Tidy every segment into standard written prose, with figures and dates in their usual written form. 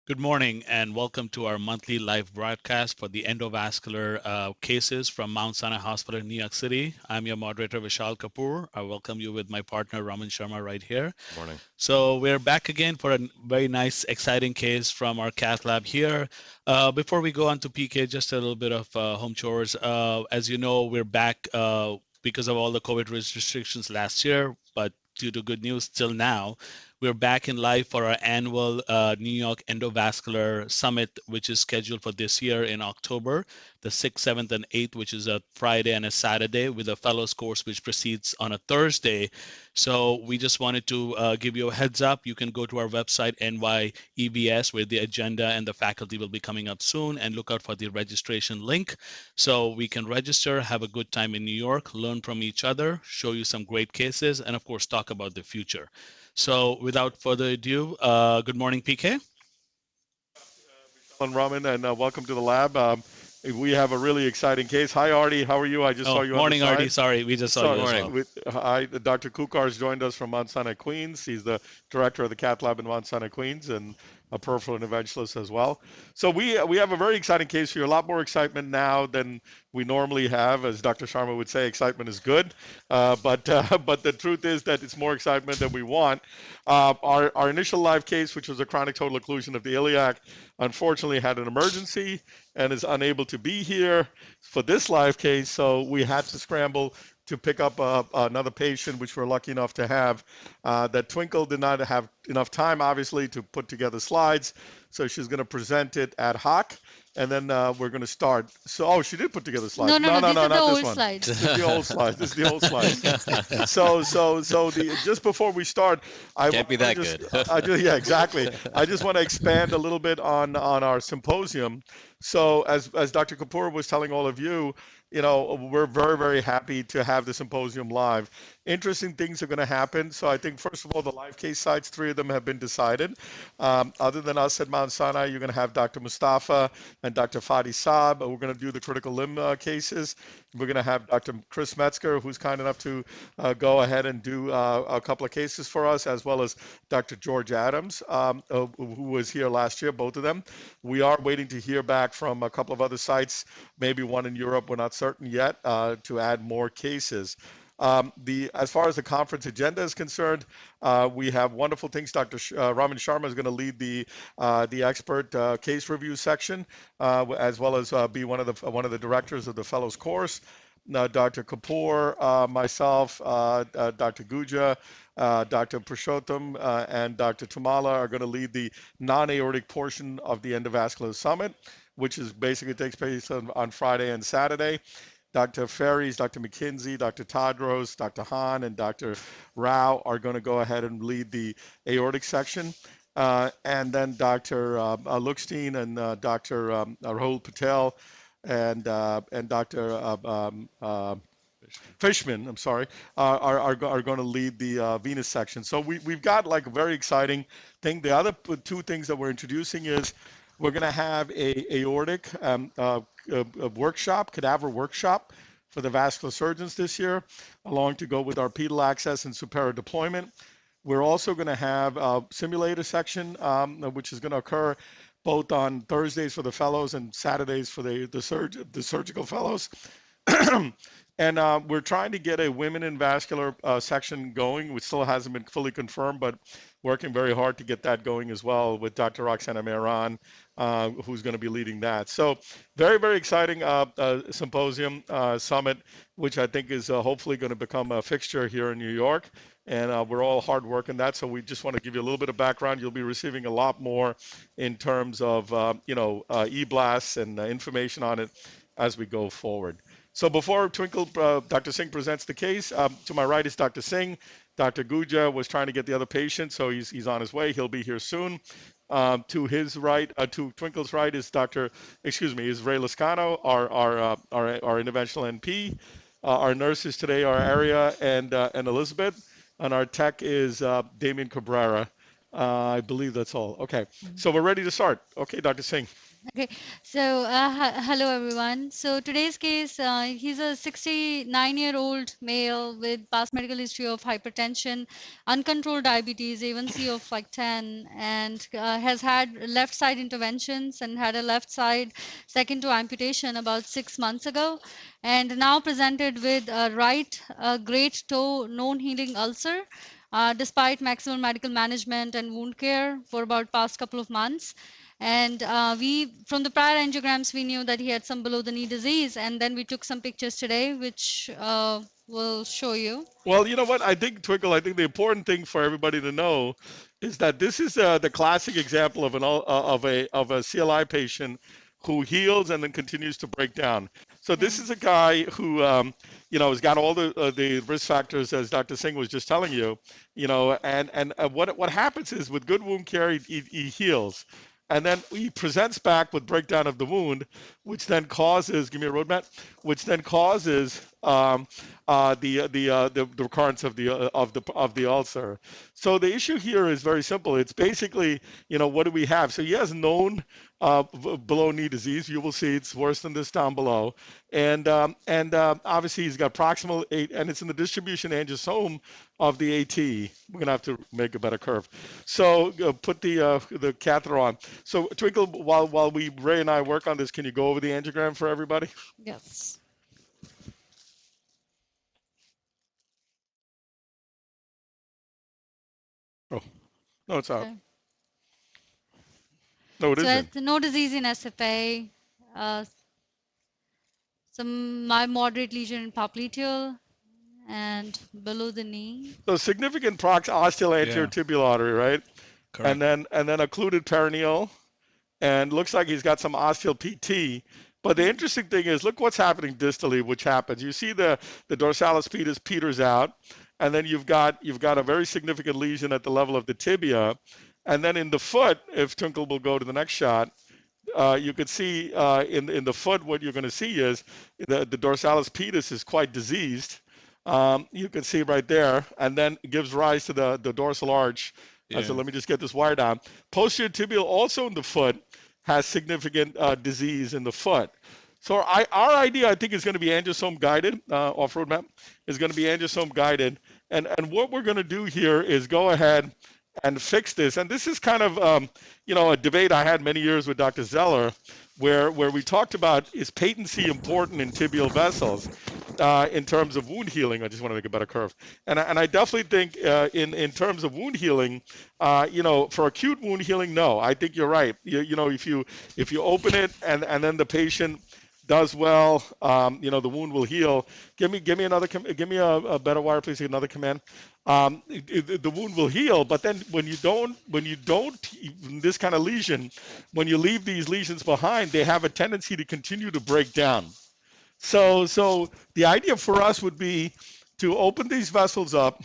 Good morning and welcome to our monthly live broadcast for the endovascular cases from Mount Sinai Hospital in New York City. I'm your moderator, Vishal Kapoor. I welcome you with my partner, Raman Sharma, right here. Morning. So we're back again for a very nice, exciting case from our cath lab here. Before we go on to PK, just a little bit of home chores. As you know, we're back because of all the COVID restrictions last year, but due to good news till now, we're back in live for our annual New York Endovascular Summit, which is scheduled for this year in October, the 6th, 7th, and 8th, which is a Friday and a Saturday, with a fellows course which proceeds on a Thursday. So we just wanted to give you a heads up. You can go to our website, NYEVS, where the agenda and the faculty will be coming up soon, and look out for the registration link. So we can register, have a good time in New York, learn from each other, show you some great cases, and of course, talk about the future. So without further ado, good morning, PK. And Raman, and welcome to the lab. We have a really exciting case. Hi, Artie. How are you? I just saw you on the Morning, side. Artie. Sorry, we just saw you as well. Hi, Dr. Kukar has joined us from Mount Sinai, Queens. He's the director of the cath lab in Mount Sinai, Queens, and a peripheral interventionist as well. So we have a very exciting case for you. A lot more excitement now than we normally have. As Dr. Sharma would say, excitement is good. But the truth is that it's more excitement than we want. Our initial live case, which was a chronic total occlusion of the iliac, unfortunately had an emergency and is unable to be here for this live case. So we had to scramble to pick up another patient, which we're lucky enough to have. That Twinkle did not have enough time, obviously, to put together slides. So she's going to present it ad hoc. And then we're going to start. So, she did put together slides. No, not this one. Slides. This is the old slides. This is the old slides. So just before we start, Can't be that good. Yeah, exactly. I just want to expand a little bit on our symposium. So as Dr. Kapoor was telling all of you, we're very, very happy to have the symposium live. Interesting things are going to happen. So I think, first of all, the live case sites, 3 of them have been decided. Other than us at Mount Sinai, you're going to have Dr. Mustafa and Dr. Fadi Saab. We're going to do the critical limb cases. We're going to have Dr. Chris Metzger, who's kind enough to go ahead and do a couple of cases for us, as well as Dr. George Adams, who was here last year, both of them. We are waiting to hear back from a couple of other sites, maybe one in Europe, we're not certain yet, to add more cases. As far as the conference agenda is concerned, we have wonderful things. Dr. Raman Sharma is going to lead the expert case review section, as well as be one of the directors of the fellows course. Dr. Kapoor, myself, Dr. Guja, Dr. Purushottam, and Dr. Tumala are going to lead the non-aortic portion of the endovascular summit, which is basically takes place on Friday and Saturday. Dr. Ferries, Dr. McKinsey, Dr. Tadros, Dr. Hahn, and Dr. Rao are going to go ahead and lead the aortic section. And then Dr. Luxstein and Dr. Rahul Patel and Dr. Fishman, I'm sorry, are going to lead the venous section. So we've got like a very exciting thing. The other 2 things that we're introducing is we're going to have a aortic workshop, cadaver workshop for the vascular surgeons this year, along to go with our pedal access and superior deployment. We're also going to have a simulator section, which is going to occur both on Thursdays for the fellows and Saturdays for the surgical fellows. And we're trying to get a women in vascular section going, which still hasn't been fully confirmed, but working very hard to get that going as well with Dr. Roxana Mehran, who's going to be leading that. So very, very exciting symposium summit, which I think is hopefully going to become a fixture here in New York. And we're all hard working that. So we just want to give you a little bit of background. You'll be receiving a lot more in terms of, e-blasts and information on it as we go forward. So before Dr. Singh presents the case, to my right is Dr. Singh. Dr. Guja was trying to get the other patient, so he's on his way. He'll be here soon. To his right, to Twinkle's right is is Ray Lascano, our interventional NP. Our nurses today are Aria and Elizabeth, and our tech is Damien Cabrera. I believe that's all. Okay, so we're ready to start. Okay, Dr. Singh. Okay, so hello everyone. So today's case, he's a 69-year-old male with past medical history of hypertension, uncontrolled diabetes, A1C of like 10, and has had left side interventions and had a left side second to amputation about 6 months ago, and now presented with a right great toe known healing ulcer. Despite maximal medical management and wound care for about past couple of months, and from the prior angiograms, we knew that he had some below the knee disease. And then we took some pictures today, which we'll show you. Well, you know what? I think, Twinkle, I think the important thing for everybody to know is that this is the classic example of a CLI patient who heals and then continues to break down. So this is a guy who, has got all the risk factors, as Dr. Singh was just telling you, and what happens is with good wound care, he heals. And then he presents back with breakdown of the wound, which then causes, give me a roadmap, which then causes the recurrence of the ulcer. So the issue here is very simple. It's basically, what do we have? So he has known below knee disease. You will see it's worse than this down below, and obviously he's got proximal and it's in the distribution angiosome of the AT. We're gonna have to make a better curve. So put the catheter on. So Twinkle, while Ray and I work on this, can you go over the angiogram for everybody? Yes. Oh, no, it's out. Okay. No, it So isn't. no disease in SFA, some moderate lesion in popliteal, and below the knee. So significant ostial anterior tibial artery, right? Correct. And then occluded perineal, and looks like he's got some ostial PT. But the interesting thing is, look what's happening distally, which happens. You see the dorsalis pedis peters out, and then you've got a very significant lesion at the level of the tibia, and then in the foot, if Twinkle will go to the next shot, you could see in the foot what you're going to see is the dorsalis pedis is quite diseased. You can see right there, and then it gives rise to the dorsal arch. Yeah. So let me just get this wire down. Posterior tibial also in the foot has significant disease in the foot. So our idea, I think, is going to be angiosome guided. Off-road map is going to be angiosome guided. And what we're going to do here is go ahead and fix this. And this is kind of, a debate I had many years with Dr. Zeller, where we talked about, is patency important in tibial vessels in terms of wound healing? I just want to make a better curve. And I definitely think in terms of wound healing, for acute wound healing, no. I think you're right. If you open it and then the patient does well, the wound will heal. Give me another. Give me a better wire, please. Another command. The wound will heal, but then when you don't, this kind of lesion, when you leave these lesions behind, they have a tendency to continue to break down. So the idea for us would be to open these vessels up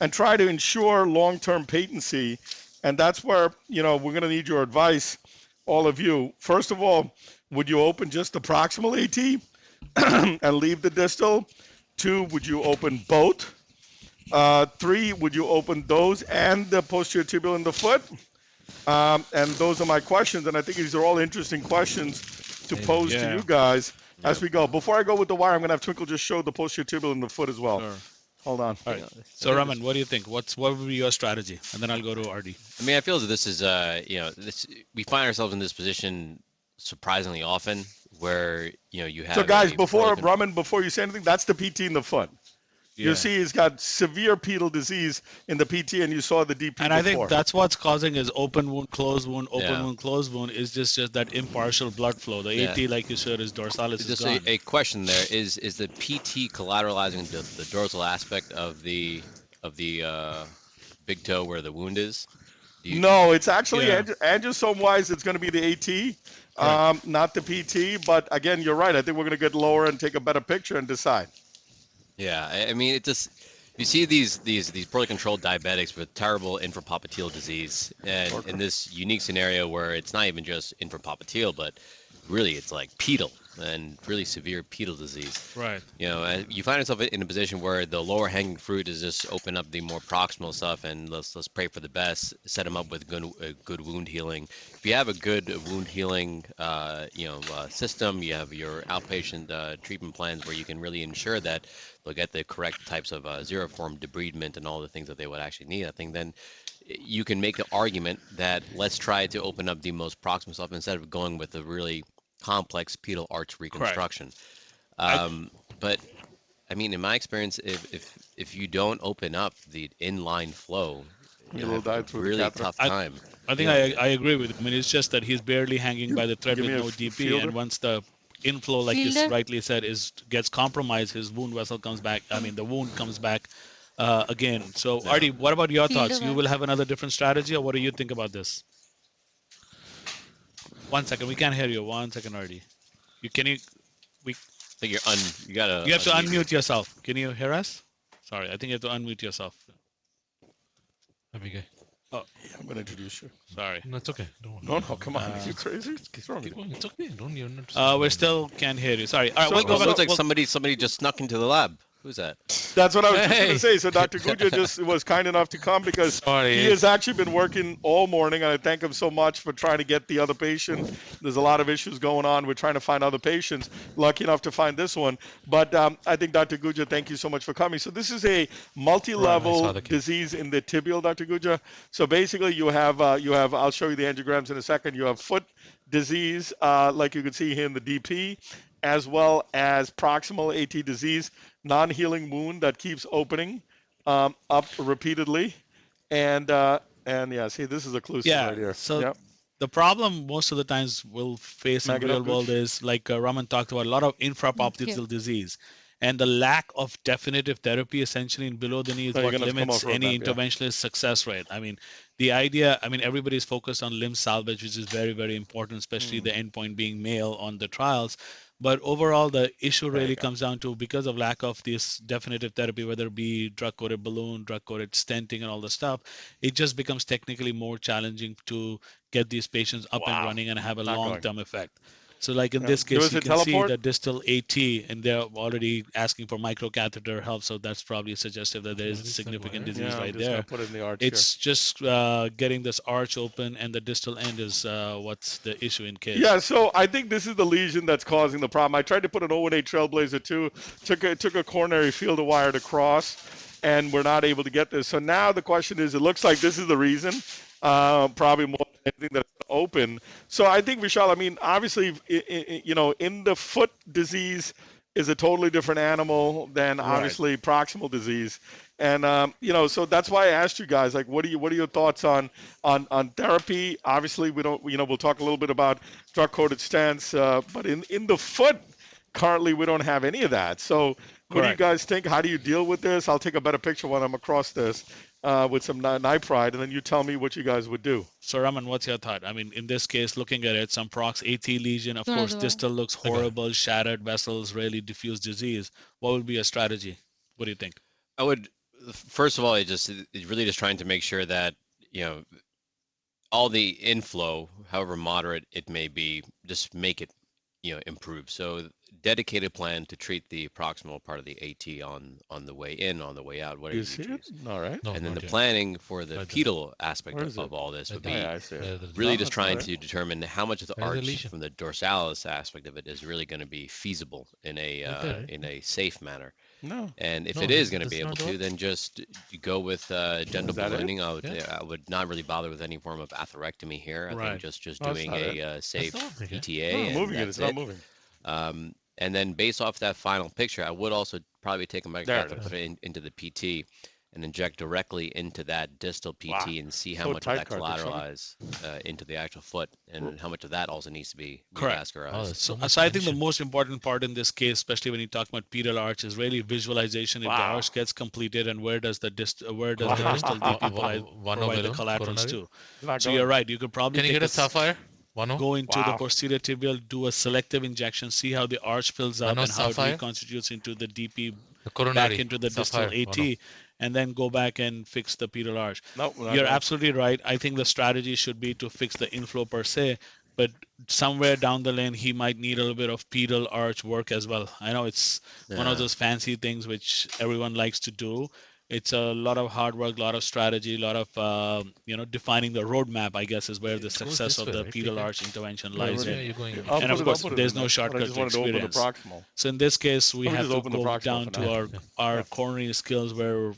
and try to ensure long-term patency, and that's where we're going to need your advice, all of you. First of all, would you open just the proximal AT and leave the distal? 2, would you open both? 3, would you open those and the posterior tibial in the foot? And those are my questions, and I think these are all interesting questions to pose to you guys as we go. Before I go with the wire, I'm going to have Twinkle just show the posterior tibial in the foot as well. Sure. Hold on. All right. So Raman, what do you think? What would be your strategy? And then I'll go to RD. I mean, I feel that this is, we find ourselves in this position surprisingly often, where you have. So guys, before you say anything, that's the PT in the foot. Yeah. You see, he's got severe pedal disease in the PT, and you saw the DP. And I think that's what's causing his open wound, closed wound, open wound, closed wound is just that impartial blood flow. The AT, like you said, is dorsalis is gone. A question there is the PT collateralizing the dorsal aspect of the big toe where the wound is? No, it's actually angiosome-wise, it's going to be the AT, not the PT. But again, you're right. I think we're going to get lower and take a better picture and decide. Yeah, I mean, it just, you see these poorly controlled diabetics with terrible infrapopliteal disease, and in this unique scenario where it's not even just infrapopliteal, but really it's like pedal and really severe pedal disease. Right. You know, you find yourself in a position where the lower hanging fruit is just open up the more proximal stuff, and let's pray for the best. Set them up with good wound healing. If you have a good wound healing, system, you have your outpatient treatment plans where you can really ensure that they'll get the correct types of zero form debridement and all the things that they would actually need. I think then you can make the argument that let's try to open up the most proximal stuff instead of going with the really complex pedal arch reconstruction. But I mean, in my experience, if you don't open up the inline flow, you will have die a through the really catheter. tough time. I think I agree with him. I mean, it's just that he's barely hanging by the thread Give with me a no DP, fielder. and once the inflow, like you Fielder? rightly said, gets compromised, his wound vessel comes back. I mean, the wound comes back again. So, Artie, what about your thoughts? Fielder, You will have another different strategy, or what do you think about this? 1 second, we can't hear you. 1 second, Artie. I think you gotta. You have to unmute unmute yourself. Can you hear us? Sorry, I think you have to unmute yourself. Okay. Oh, I'm going to introduce you. sorry. No, it's okay. Don't worry. No, come on. Are you crazy? What's wrong with Keep you? going. It's okay. Don't you understand? We still can't hear you. Sorry. All right, So- we'll go Well, it back. looks like we'll- somebody just snuck into the lab. Who's that? That's what I was just going Hey. to say. So Dr. Guja just was kind enough to come because Sorry. he has actually been working all morning, and I thank him so much for trying to get the other patient. There's a lot of issues going on. We're trying to find other patients. Lucky enough to find this one. But I think, Dr. Guja, thank you so much for coming. So this is a multi-level Right, I saw the case. disease in the tibial, Dr. Guja. So basically, you have I'll show you the angiograms in a second. You have foot disease, like you can see here in the DP, as well as proximal AT disease, non-healing wound that keeps opening up repeatedly, and yeah, see, this is occlusive Yeah, right here. so Yep. the problem most of the times we'll face in Mag it real up, world Gooch. is, like Raman talked about, a lot of infrapoptical disease. And the lack of definitive therapy essentially in below the knee is No, you're what gonna come limits off road any back, yeah. interventionist success rate. I mean, the idea, I mean, everybody's focused on limb salvage, which is very, very important, especially the endpoint being male on the trials. But overall, the issue There you really go. comes down to, because of lack of this definitive therapy, whether it be drug-coated balloon, drug-coated stenting, and all the stuff, it just becomes technically more challenging to get these patients up and Wow. running and have a Not going. long-term effect. So like in Yeah. this Give case, us you a can see teleport. the distal AT, and they're already asking for microcatheter help. So that's probably suggestive that there is What is that significant wire? disease Yeah, I'm right just gonna there. put it in the arch It's just getting this arch open, and the distal end is what's the issue in case. here. Yeah, so I think this is the lesion that's causing the problem. I tried to put an 018 Trailblazer 2, took a coronary field wired across, and we're not able to get this. So now the question is, it looks like this is the reason, probably more than anything that's open. So I think, Vishal, I mean, obviously, in the foot disease is a totally different animal than obviously proximal disease. And so that's why I asked you guys, like, what are your thoughts on therapy? Obviously, we'll talk a little bit about drug-coated stents, but in the foot, currently we don't have any of that. So what do you Correct. guys think? How do you deal with this? I'll take a better picture when I'm across this with some nipride, and then you tell me what you guys would do. So Raman, what's your thought? I mean, in this case, looking at it, some prox AT lesion, of course, distal looks horrible, shattered vessels, really diffuse disease. What would be a strategy? What do you think? I would, first of all, it's really just trying to make sure that, all the inflow, however moderate it may be, just make it, improve. So dedicated plan to treat the proximal part of the AT on the way in, on the way out, whatever You see it? choose. All right. No, And then not the yet. planning for the Right there. pedal aspect Where is of it? all this would Right be Yeah, I see it. really No, just that's trying all to determine how much of the There's the arch lesion. from the dorsalis aspect of it is really going to be feasible in a Right there, right? in a safe manner. No. And if No, it is going to that's be able not to, what- then just go with gentle Is that it? ballooning. Yeah. I would not really bother with any form of atherectomy here. I Right. think just Oh, it's doing not a safe not moving, yeah. PTA. No, and moving it. that's It's not moving. And then based off that final picture, I would also probably take a There it microcatheter, is. put it into the PT, and inject directly into that distal PT Wow. and see how So much of that tight, Karthik, show me. collateralize into the actual foot, and how much of that also needs to be Correct. revascularized. Oh, that's So, much so I think the tension. most important part in this case, especially when you talk about pedal arch, is really visualization. If the Wow. arch gets completed, and where does the distal Coronary? DP One provide the over collaterals coronary? to? It's not So going. you're right. You could probably Can you take get a sapphire? go into the Wow. posterior tibial, do a selective injection, see how the arch fills up Mano, and how it sapphire? reconstitutes into the DP The coronary. back into the distal sapphire. AT, and then go back and fix the pedal arch. No, we're not You're going. absolutely right. I think the strategy should be to fix the inflow per se. but somewhere down the lane, he might need a little bit of pedal arch work as well. I know it's one of those fancy things which everyone likes to do. It's a lot of hard work, a lot of strategy, a lot of defining the roadmap, I guess, is where the It goes success this of way, the right, pedal PK? arch intervention Which lies way are in. you going? And of course, there's no I shortcut just to wanted to open the experience. proximal. So in this case, we Let me have just to open the go proximal down for to now. our coronary skills where,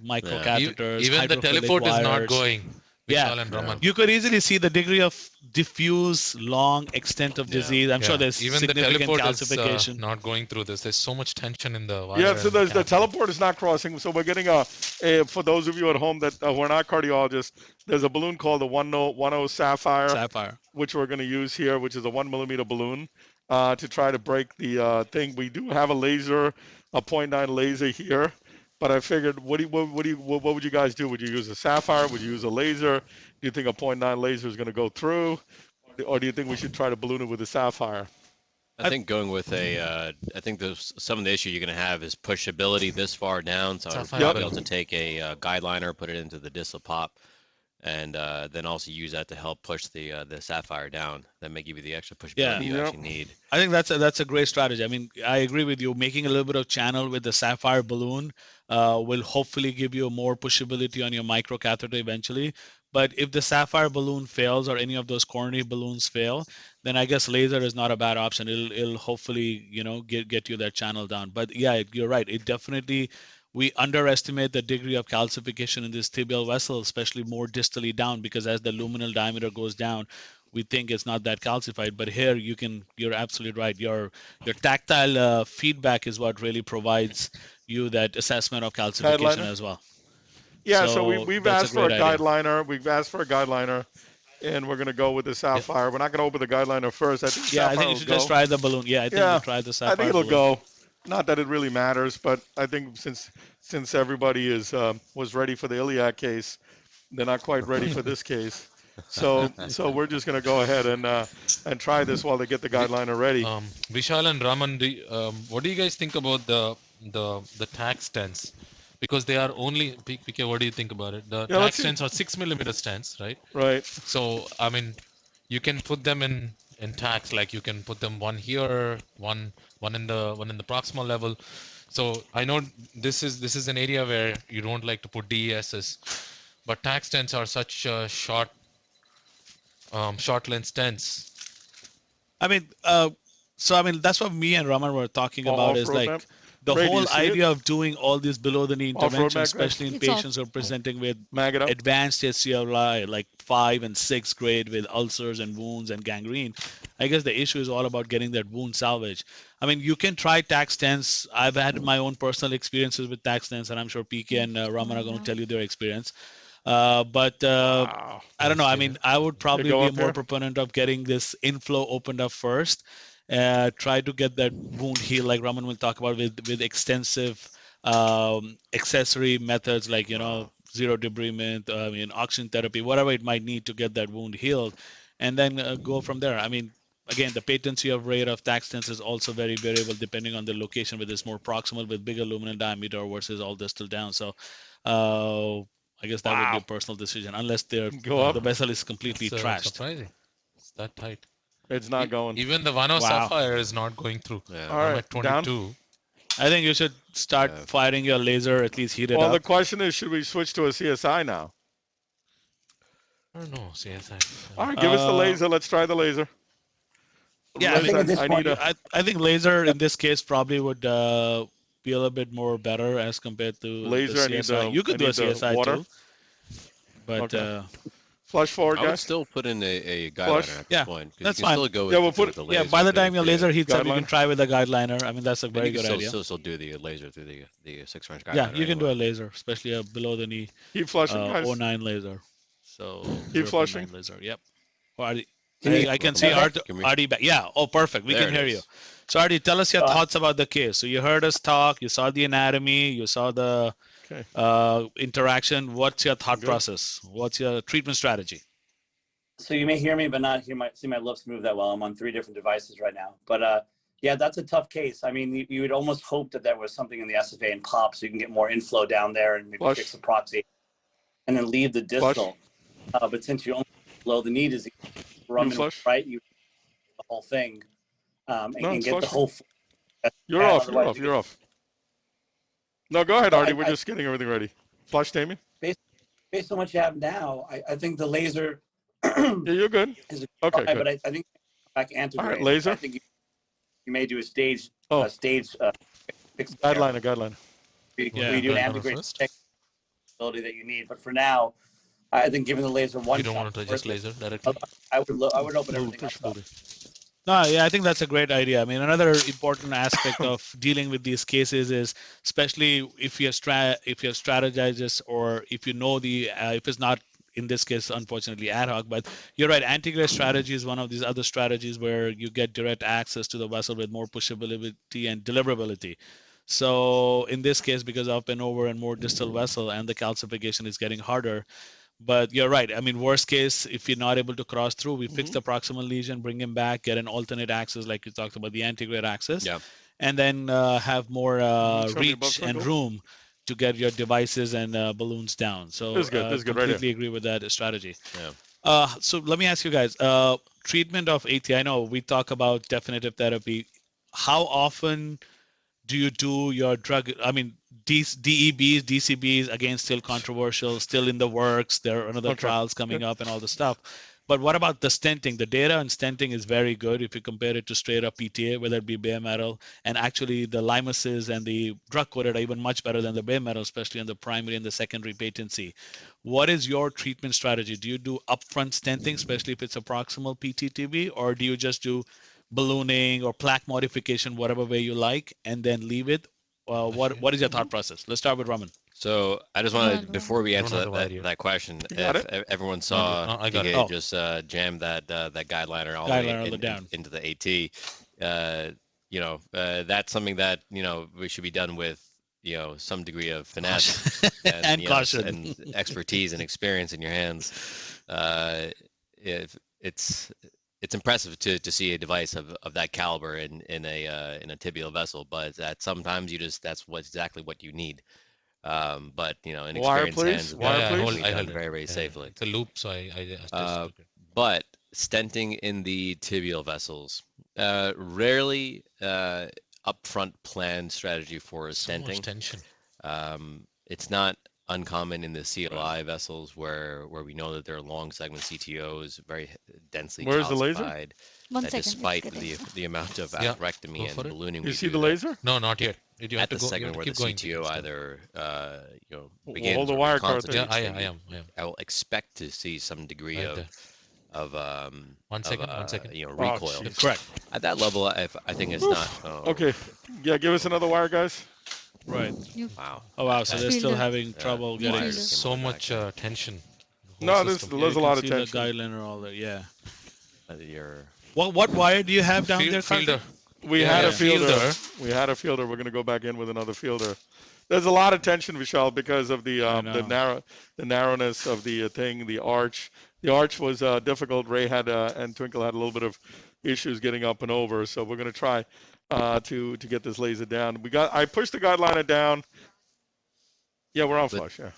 micro catheters, Even the hydrophilic teleport is not wires. going. Yeah. Vishal and Raman. You could easily see the degree of diffuse, long extent of disease. I'm sure there's Even the significant teleport calcification. is not going through this. There's so much tension in the wire. Yeah, so and the the teleport is not crossing. So we're getting for those of you at home that who are not cardiologists, there's a balloon called the 10 Sapphire, which we're going to use here, which is a 1 millimeter balloon to try to break the thing. We do have a laser, a 0.9 laser here, but I figured, what would you guys do? Would you use a Sapphire? Would you use a laser? Do you think a 0.9 laser is going to go through, or do you think we should try to balloon it with a Sapphire? I think going with I think some of the issue you're going to have is pushability this far down. So I'd probably be able to take a guide liner, put it into the distal pop, and then also use that to help push the Sapphire down. That may give you the extra pushability you actually need. I think that's a great strategy. I mean, I agree with you. Making a little bit of channel with the Sapphire balloon will hopefully give you more pushability on your microcatheter eventually. But if the Sapphire balloon fails or any of those coronary balloons fail, then I guess laser is not a bad option. It'll hopefully get you that channel down. But yeah, you're right. It definitely, we underestimate the degree of calcification in this tibial vessel, especially more distally down, because as the luminal diameter goes down, we think it's not that calcified. But here you're absolutely right. Your tactile feedback is what really provides you that assessment of calcification as well. Yeah, so we've asked for a guide liner. We've asked for a guide liner, and we're going to go with the Sapphire. We're not going to open the guide liner first. I think I think you should just try the balloon. Yeah, I think we'll try the Sapphire. I think it'll go. Not that it really matters, but I think since everybody was ready for the iliac case, they're not quite ready for this case. So we're just going to go ahead and try this while they get the guide liner ready. Vishal and Raman, what do you guys think about the tack stents? Because they are only, PK, what do you think about it? The tack stents are 6 millimeter stents, right? Right. So, I mean, you can put them in tacks, like you can put them one here, one in the proximal level. So I know this is an area where you don't like to put DESs, but tack stents are such short length stents. I mean, that's what me and Raman were talking about, is like the whole idea of doing all these below the knee interventions, especially in patients who are presenting with advanced CLSI, like 5 and 6 grade with ulcers and wounds and gangrene. I guess the issue is all about getting that wound salvage. I mean, you can try tack stents. I've had my own personal experiences with tack stents, and I'm sure PK and Raman are going to tell you their experience. But I don't know. I mean, I would probably be a more proponent of getting this inflow opened up first. Try to get that wound healed, like Raman will talk about, with extensive accessory methods like zero debridement, oxygen therapy, whatever it might need to get that wound healed, and then go from there. I mean, again, the patency of rate of tack stents is also very variable depending on the location, whether it's more proximal with bigger luminal diameter versus all distal down. So I guess that would be a personal decision, unless the vessel is completely trashed. Surprising. It's that tight. It's not going. Even the 10 Sapphire is not going through. Yeah. All right, I'm at 22. down. I think you should start firing your laser, at least heat it up. Well, the question is, should we switch to a CSI now? I don't know, CSI. All right, give us the laser. Let's try the laser. Yeah, I think laser in this case probably would be a little bit more better as compared to laser. The CSI. You could do a CSI too. But flush forward, guys. I would still put in a guide liner at this point. That's you can fine. Still go with the laser. By the time your laser heats up, you can try with a guide liner. I mean, that's a very good idea. Still do the laser through the 6-French guide liner. Yeah, you can do a laser, especially a below the knee. Keep flushing, guys. 09 laser. So keep flushing. Laser. Yep. I can see Artie back. Yeah. Oh, perfect. We can hear you. So Artie, tell us your thoughts about the case. So you heard us talk. You saw the anatomy. You saw the interaction. What's your thought process? What's your treatment strategy? So you may hear me, but not see my lips move that well. I'm on 3 different devices right now. But yeah, that's a tough case. I mean, you would almost hope that there was something in the SFA and pop so you can get more inflow down there and maybe fix the proxy and then leave the distal. But since you only below the knee disease, Roman flush? right, you the whole thing and get flushing. the whole. You're off. You're Otherwise off. you You're get, off. No, go ahead, so Artie. We're just getting everything ready. Flush, Damien. based on what you have now, I think the laser Yeah, you're good. is a Okay, try, good. but I think back antegrade. All right, laser. I think you may do a stage Oh, fix guideline. where you do an antegrade ability that you need. But for now, I think giving the laser one You don't shot want to just laser directly. I would open everything else up. No, yeah, I think that's a great idea. I mean, another important aspect of dealing with these cases is, especially if you're strategizes, or if you know the if it's not in this case, unfortunately, ad hoc. But you're right, antegrade strategy is one of these other strategies where you get direct access to the vessel with more pushability and deliverability. So in this case, because of an over and more distal vessel and the calcification is getting harder. But you're right. I mean, worst case, if you're not able to cross through, we fix the proximal lesion, bring him back, get an alternate access, like you talked about, the antegrade access, and then have more reach and room to get your devices and balloons down. So this is good. Completely agree with that strategy. Yeah. So let me ask you guys, treatment of AT. I know we talk about definitive therapy. How often do you do your drug? I mean, DEBs, DCBs, again, still controversial, still in the works. There are another trials coming up and all the stuff. But what about the stenting? The data on stenting is very good if you compare it to straight up PTA, whether it be bare metal. And actually, the limuses and the drug-coated are even much better than the bare metal, especially on the primary and the secondary patency. What is your treatment strategy? Do you do upfront stenting, especially if it's a proximal PTTB, or do you just do ballooning or plaque modification, whatever way you like, and then leave it? What is your thought process? Let's start with Raman. So I just wanted, before we answer that question, if everyone saw PK just jam that guideliner all the way into the AT, that's something that we should be done with some degree of finesse and caution and expertise and experience in your hands. If it's impressive to see a device of that caliber in a tibial vessel, but that sometimes that's exactly what you need. But in experienced hands, it's done very, very safely. It's a loop, so I but stenting in the tibial vessels, rarely upfront planned strategy for stenting. So much tension. It's not uncommon in the CLI vessels where we know that there are long segment CTOs, very densely calcified. Despite the amount of atherectomy and ballooning, you see the laser? No, not yet. You at the segment where the CTO either begins hold the wire card. Yeah, I am. I will expect to see some degree of one second. recoil. Correct. At that level, I think it's not. Okay. Yeah, give us another wire, guys. Right. Wow. Oh wow. So they're still having trouble getting so much tension. No, there's a lot of tension. The guideliner, all that. Yeah. Your What wire do you have down there, Fielder. We had a fielder. We had a fielder. We're going to go back in with another fielder. There's a lot of tension, Vishal, because of the narrowness of the thing, the arch. The arch was difficult. Ray had and Twinkle had a little bit of issues getting up and over. So we're going to try to get this laser down. I pushed the guideliner down. Yeah, we're on flush. Yeah.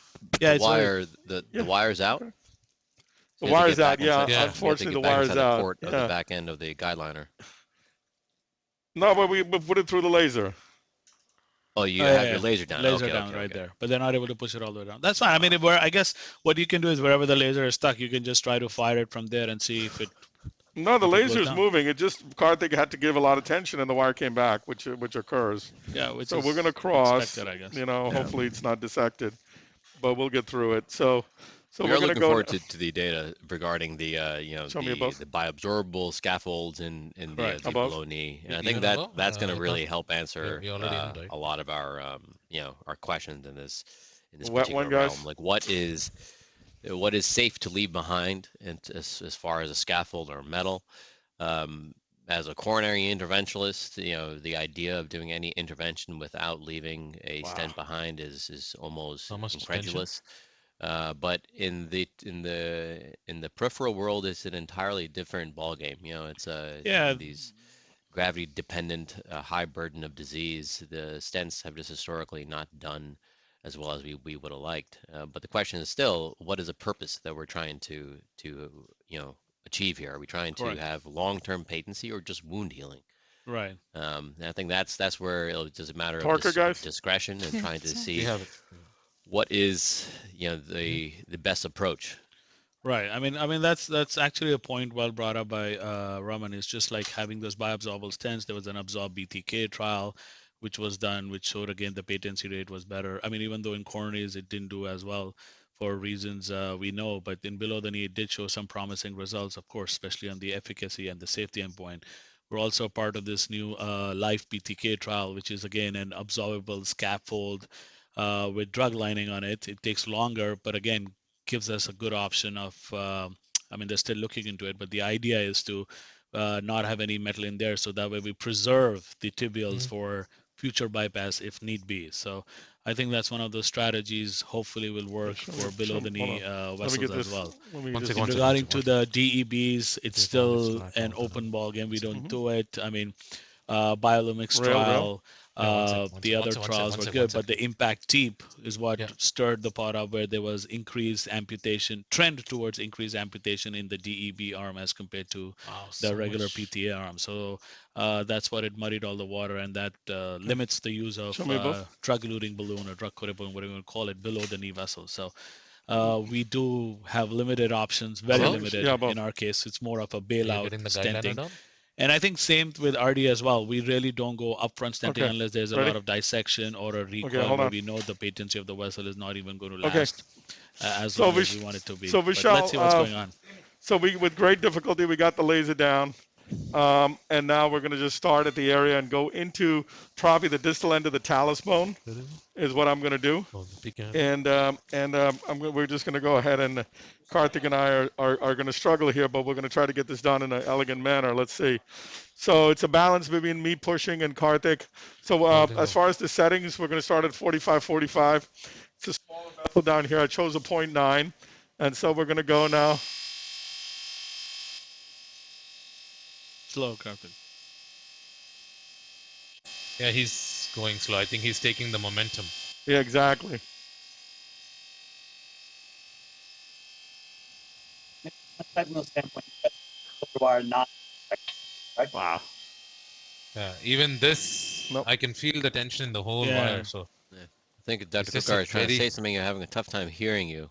The wire's out. The wire's out. Yeah. Unfortunately, the wire's out. Port of the back end of the guideliner. No, but we put it through the laser. Oh, you have your laser down. Laser down right there, but they're not able to push it all the way down. That's fine. I mean, I guess what you can do is wherever the laser is stuck, you can just try to fire it from there and see if it. No, the laser is moving. It just Karthik had to give a lot of tension, and the wire came back, which occurs. Yeah. So we're gonna cross. I guess. Hopefully it's not dissected, but we'll get through it. So we're looking forward to the data regarding the the bioabsorbable scaffolds in the below knee, and I think that's going to really help answer a lot of our our questions in this particular realm. Like what is safe to leave behind, and as far as a scaffold or metal. As a coronary interventionalist, the idea of doing any intervention without leaving a stent behind is almost incredulous. But in the peripheral world, it's an entirely different ballgame. It's these gravity-dependent, high burden of disease. The stents have just historically not done as well as we would have liked. But the question is still, what is the purpose that we're trying to achieve here? Are we trying to Correct. have long-term patency or just wound healing? Right. And I think that's where it's just a matter of Parker, guys? discretion and trying to so- see We have it. what is the best approach. Right. I mean that's actually a point well brought up by Raman. It's just like having those bioabsorbable stents. There was an absorb BTK trial, which was done, which showed again the patency rate was better. I mean, even though in coronaries it didn't do as well for reasons we know, but in below the knee it did show some promising results, of course, especially on the efficacy and the safety endpoint. We're also part of this new Life BTK trial, which is again an absorbable scaffold with drug lining on it. It takes longer, but again gives us a good option of. I mean, they're still looking into it, but the idea is to not have any metal in there, so that way we preserve the tibials for future bypass if need be. So I think that's one of those strategies. Hopefully, will work for below the knee vessels as well. One second, In one regarding second. to the DEBs, it's Yes, still it's an not open ball game. We don't Mhm. do it. I mean, Biolumics Rail. trial, Yeah, one the sec, other one sec, trials one were sec, good, one but sec. the impact TEEP is what Yeah. stirred the pot up, where there was increased amputation, trend towards increased amputation in the DEB arm as compared to Wow, the so regular much. PTA arm. So that's what it muddied all the water, and that limits the use of Show me above. drug-eluting balloon or drug-coated balloon, whatever you want to call it, below the knee vessel. So we do have limited options, very Above? limited Yeah, above. in our case. It's more of a Are you bailout getting the guideliner stenting. down? And I think same with RD as well. We really don't go upfront stenting Okay. unless there's a Ready? lot of dissection or a recoil hold where on. we know the patency of the vessel is not even going to Okay. last as So long we as we want it to be. so But Vishal, let's see what's going on. So we, with great difficulty, we got the laser down. And now we're going to just start at the area and go into probably the distal end of the talus bone is what I'm going to do. Oh, the peak And we're just going to go ahead, and Karthik and I are going to struggle here, but we're going to try to get this done in an elegant manner. Let's see. So it's a balance between me pushing and Karthik. So as far as the settings, we're going to start at 45. It's a smaller vessel down here. I chose a 0.9. And so we're going to go now. Slow, Captain. Yeah, he's going slow. I think he's taking the momentum. Yeah, exactly. From a technical standpoint, you are not right. Wow. Yeah, even this, Nope. I can feel the tension in the whole Yeah. wire. So, I think Dr. It's just Kokar a is trying to very- say something. You're having a tough time hearing you.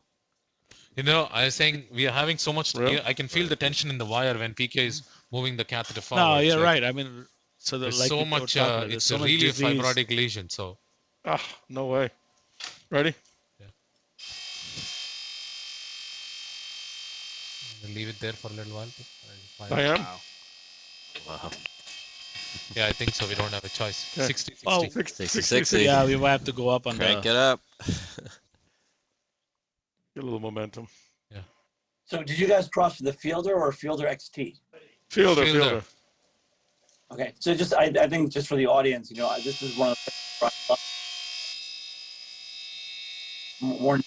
you know, I was saying we are having so much. Really? I can feel the tension in the wire when PK is moving the catheter forward. No, you're So right. I mean, so There's like so we were much. talking about, there's It's so a much really a disease. fibrotic lesion. So, Ah, no way. Ready? we'll leave it there for a little while. I am. Wow. Yeah, I think so. We don't have a choice. Okay. 60, 60. Oh, 60. Yeah, we might have to go up on Crank the. it up. Get a little momentum. So did you guys cross for the fielder or fielder XT? Fielder. Fielder. Okay, so just I think just for the audience, you know, this is one of the more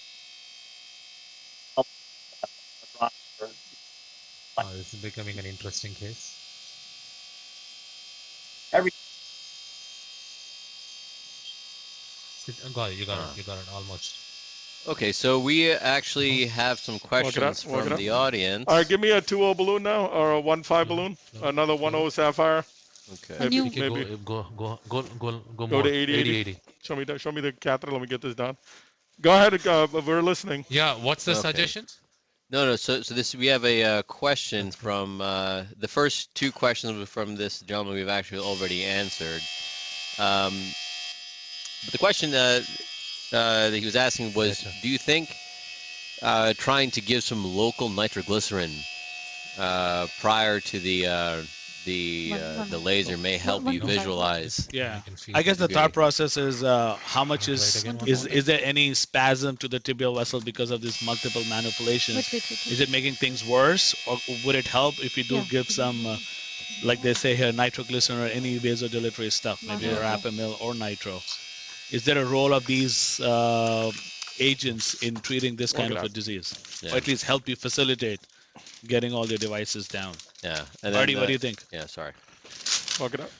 Oh, this is becoming an interesting case. Got it. You got it. You got it. Almost. Okay, so we actually have some questions walk it from up. the audience. All right, give me a 2.0 balloon now, or a 1.5 balloon. no. Another 1.0 sapphire. Okay. And you- Maybe Go Go more. to 80, 80. show me the catheter. Let me get this done. Go ahead. We're listening. Yeah. What's the Okay. suggestions? No. So this we have a question from the first two questions were from this gentleman we've actually already answered. But the question that he was asking was, Yes, sir. do you think trying to give some local nitroglycerin prior to the laser may help you One- visualize? Yeah. can feel I guess the Good. thought process is how much Right is again, is there any spasm to the tibial vessel because of this multiple manipulations? Wait. Is it making things worse, or would it help if you do Yeah. give some, like they say here, nitroglycerin or any vasodilatory stuff, maybe Uh-huh. rapamil or nitro? Is there a role of these agents in treating this kind of a disease, Yeah. or at least help you facilitate getting all your devices down? Yeah. And Marty, then, what do you think? Yeah. Sorry. Walk it up.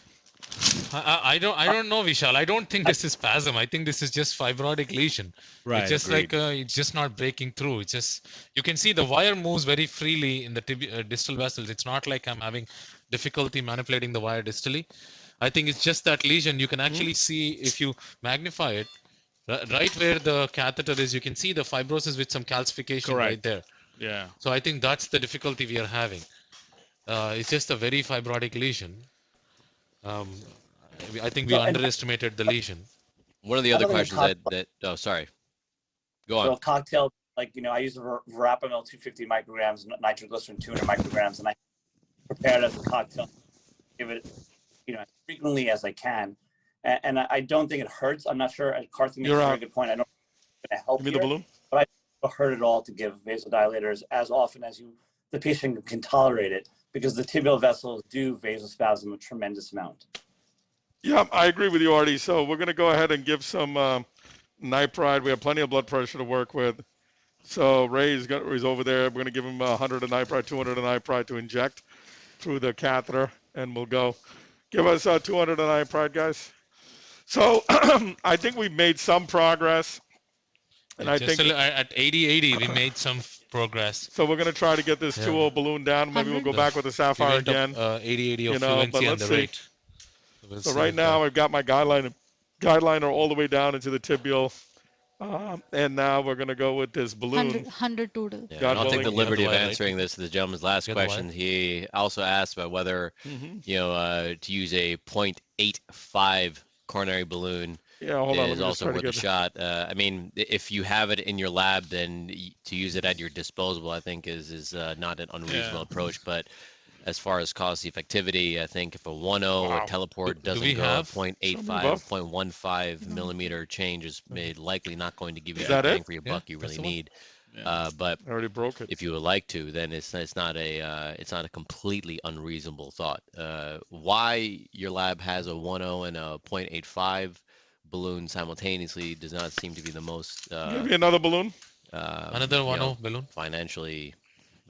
I don't know, Vishal. I don't think this is spasm. I think this is just fibrotic lesion. Right. It's just Agreed. like it's just not breaking through. It's just you can see the wire moves very freely in the distal vessels. It's not like I'm having difficulty manipulating the wire distally. I think it's just that lesion. You can actually see if you magnify it, right where the catheter is. You can see the fibrosis with some calcification right Correct. there. Yeah. So I think that's the difficulty we are having. It's just a very fibrotic lesion. I think we So, and underestimated the lesion. One of the other Another thing questions that oh, sorry. Go so on. a cocktail, like, I use verapamil 250 micrograms, nitroglycerin 200 micrograms, and I prepare it as a cocktail, give it, as frequently as I can. And I don't think it hurts. I'm not sure. Carthy makes a very good point. I don't think it's going to help Give me the balloon. but I don't hurt at all to give vasodilators as often as the patient can tolerate it, because the tibial vessels do vasospasm a tremendous amount. Yeah, I agree with you, Artie. So we're going to go ahead and give some nipride. We have plenty of blood pressure to work with. So Ray's over there. We're going to give him 100 of nipride, 200 of nipride to inject through the catheter, and we'll go. Give us 200 of nipride, guys. So I think we've made some progress. And I think at 80-80, we made some progress. so. We're going to try to get this 2.0 balloon down. Maybe we'll go back with the sapphire again. 80-80 of but fluency and let's the see. rate. We'll So see right if now I've got my guideliner all the way down into the tibial, and now we're going to go with this balloon. 100 total. Yeah, God and I'll take the willing. liberty of wire, right? answering this. The gentleman's last You got the question. He also asked about whether Mhm. to use a 0.85 coronary balloon Yeah, hold on. Let is me just also try to worth a get. shot. I mean, if you have it in your lab, then to use it at your disposal, I think is not an unreasonable approach. But as far as cost effectivity, I think if a 1.0 Wow. a teleport Do doesn't we go have- 0.85, 0.15 millimeter change is likely not going to give you Is the that it? bang for your buck you that's really the one. need. Yeah. But I already broke it. if you would like to, then it's not a completely unreasonable thought. Why your lab has a 1.0 and a 0.85 balloon simultaneously does not seem to be the most Give me another balloon. Another 1.0 balloon. financially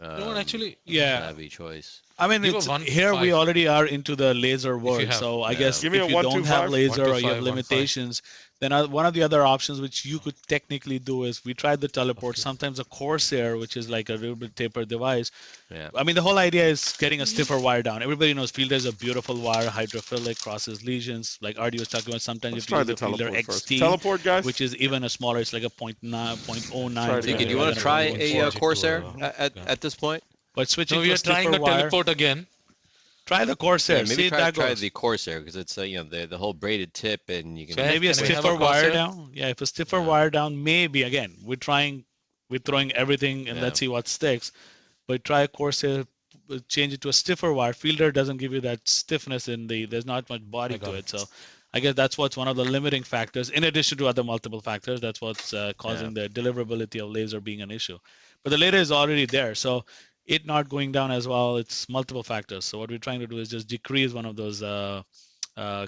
Actually, Yeah. savvy choice. I mean, Give a it's 1.5. here we already are into the laser world. have. So I Yeah. guess Give me if a you don't have 125. laser or you 125, have 1.5. limitations, then one of the other options which you could technically do is we tried the teleport. Sometimes a Corsair, which is like a little bit tapered device. Yeah. I mean, the whole idea is getting a stiffer wire down. Everybody knows Fielder is a beautiful wire, hydrophilic, crosses lesions. Like Artie was talking about, sometimes Let's if try you the use a Fielder teleport first. XT, Teleport, guys. which is even a smaller, it's like a 0.9, 0.09. Try Tiki, to get do you it. want to try a to Corsair a- at this point? But switching No, to we a are trying stiffer the wire, teleport again. try the Corsair. Yeah, maybe See if try that goes. the Corsair because it's the whole braided tip and you can. So Maybe a Can we have a stiffer wire Corsair? down. Yeah, if a stiffer Yeah. wire down, maybe again we're throwing everything and let's see what sticks. But try a Corsair, change it to a stiffer wire. Fielder doesn't give you that stiffness there's not much body to it. So I guess that's what's one of the limiting factors, in addition to other multiple factors. That's what's causing the deliverability of laser being an issue. But the laser is already there, so it not going down as well. It's multiple factors. So what we're trying to do is just decrease one of those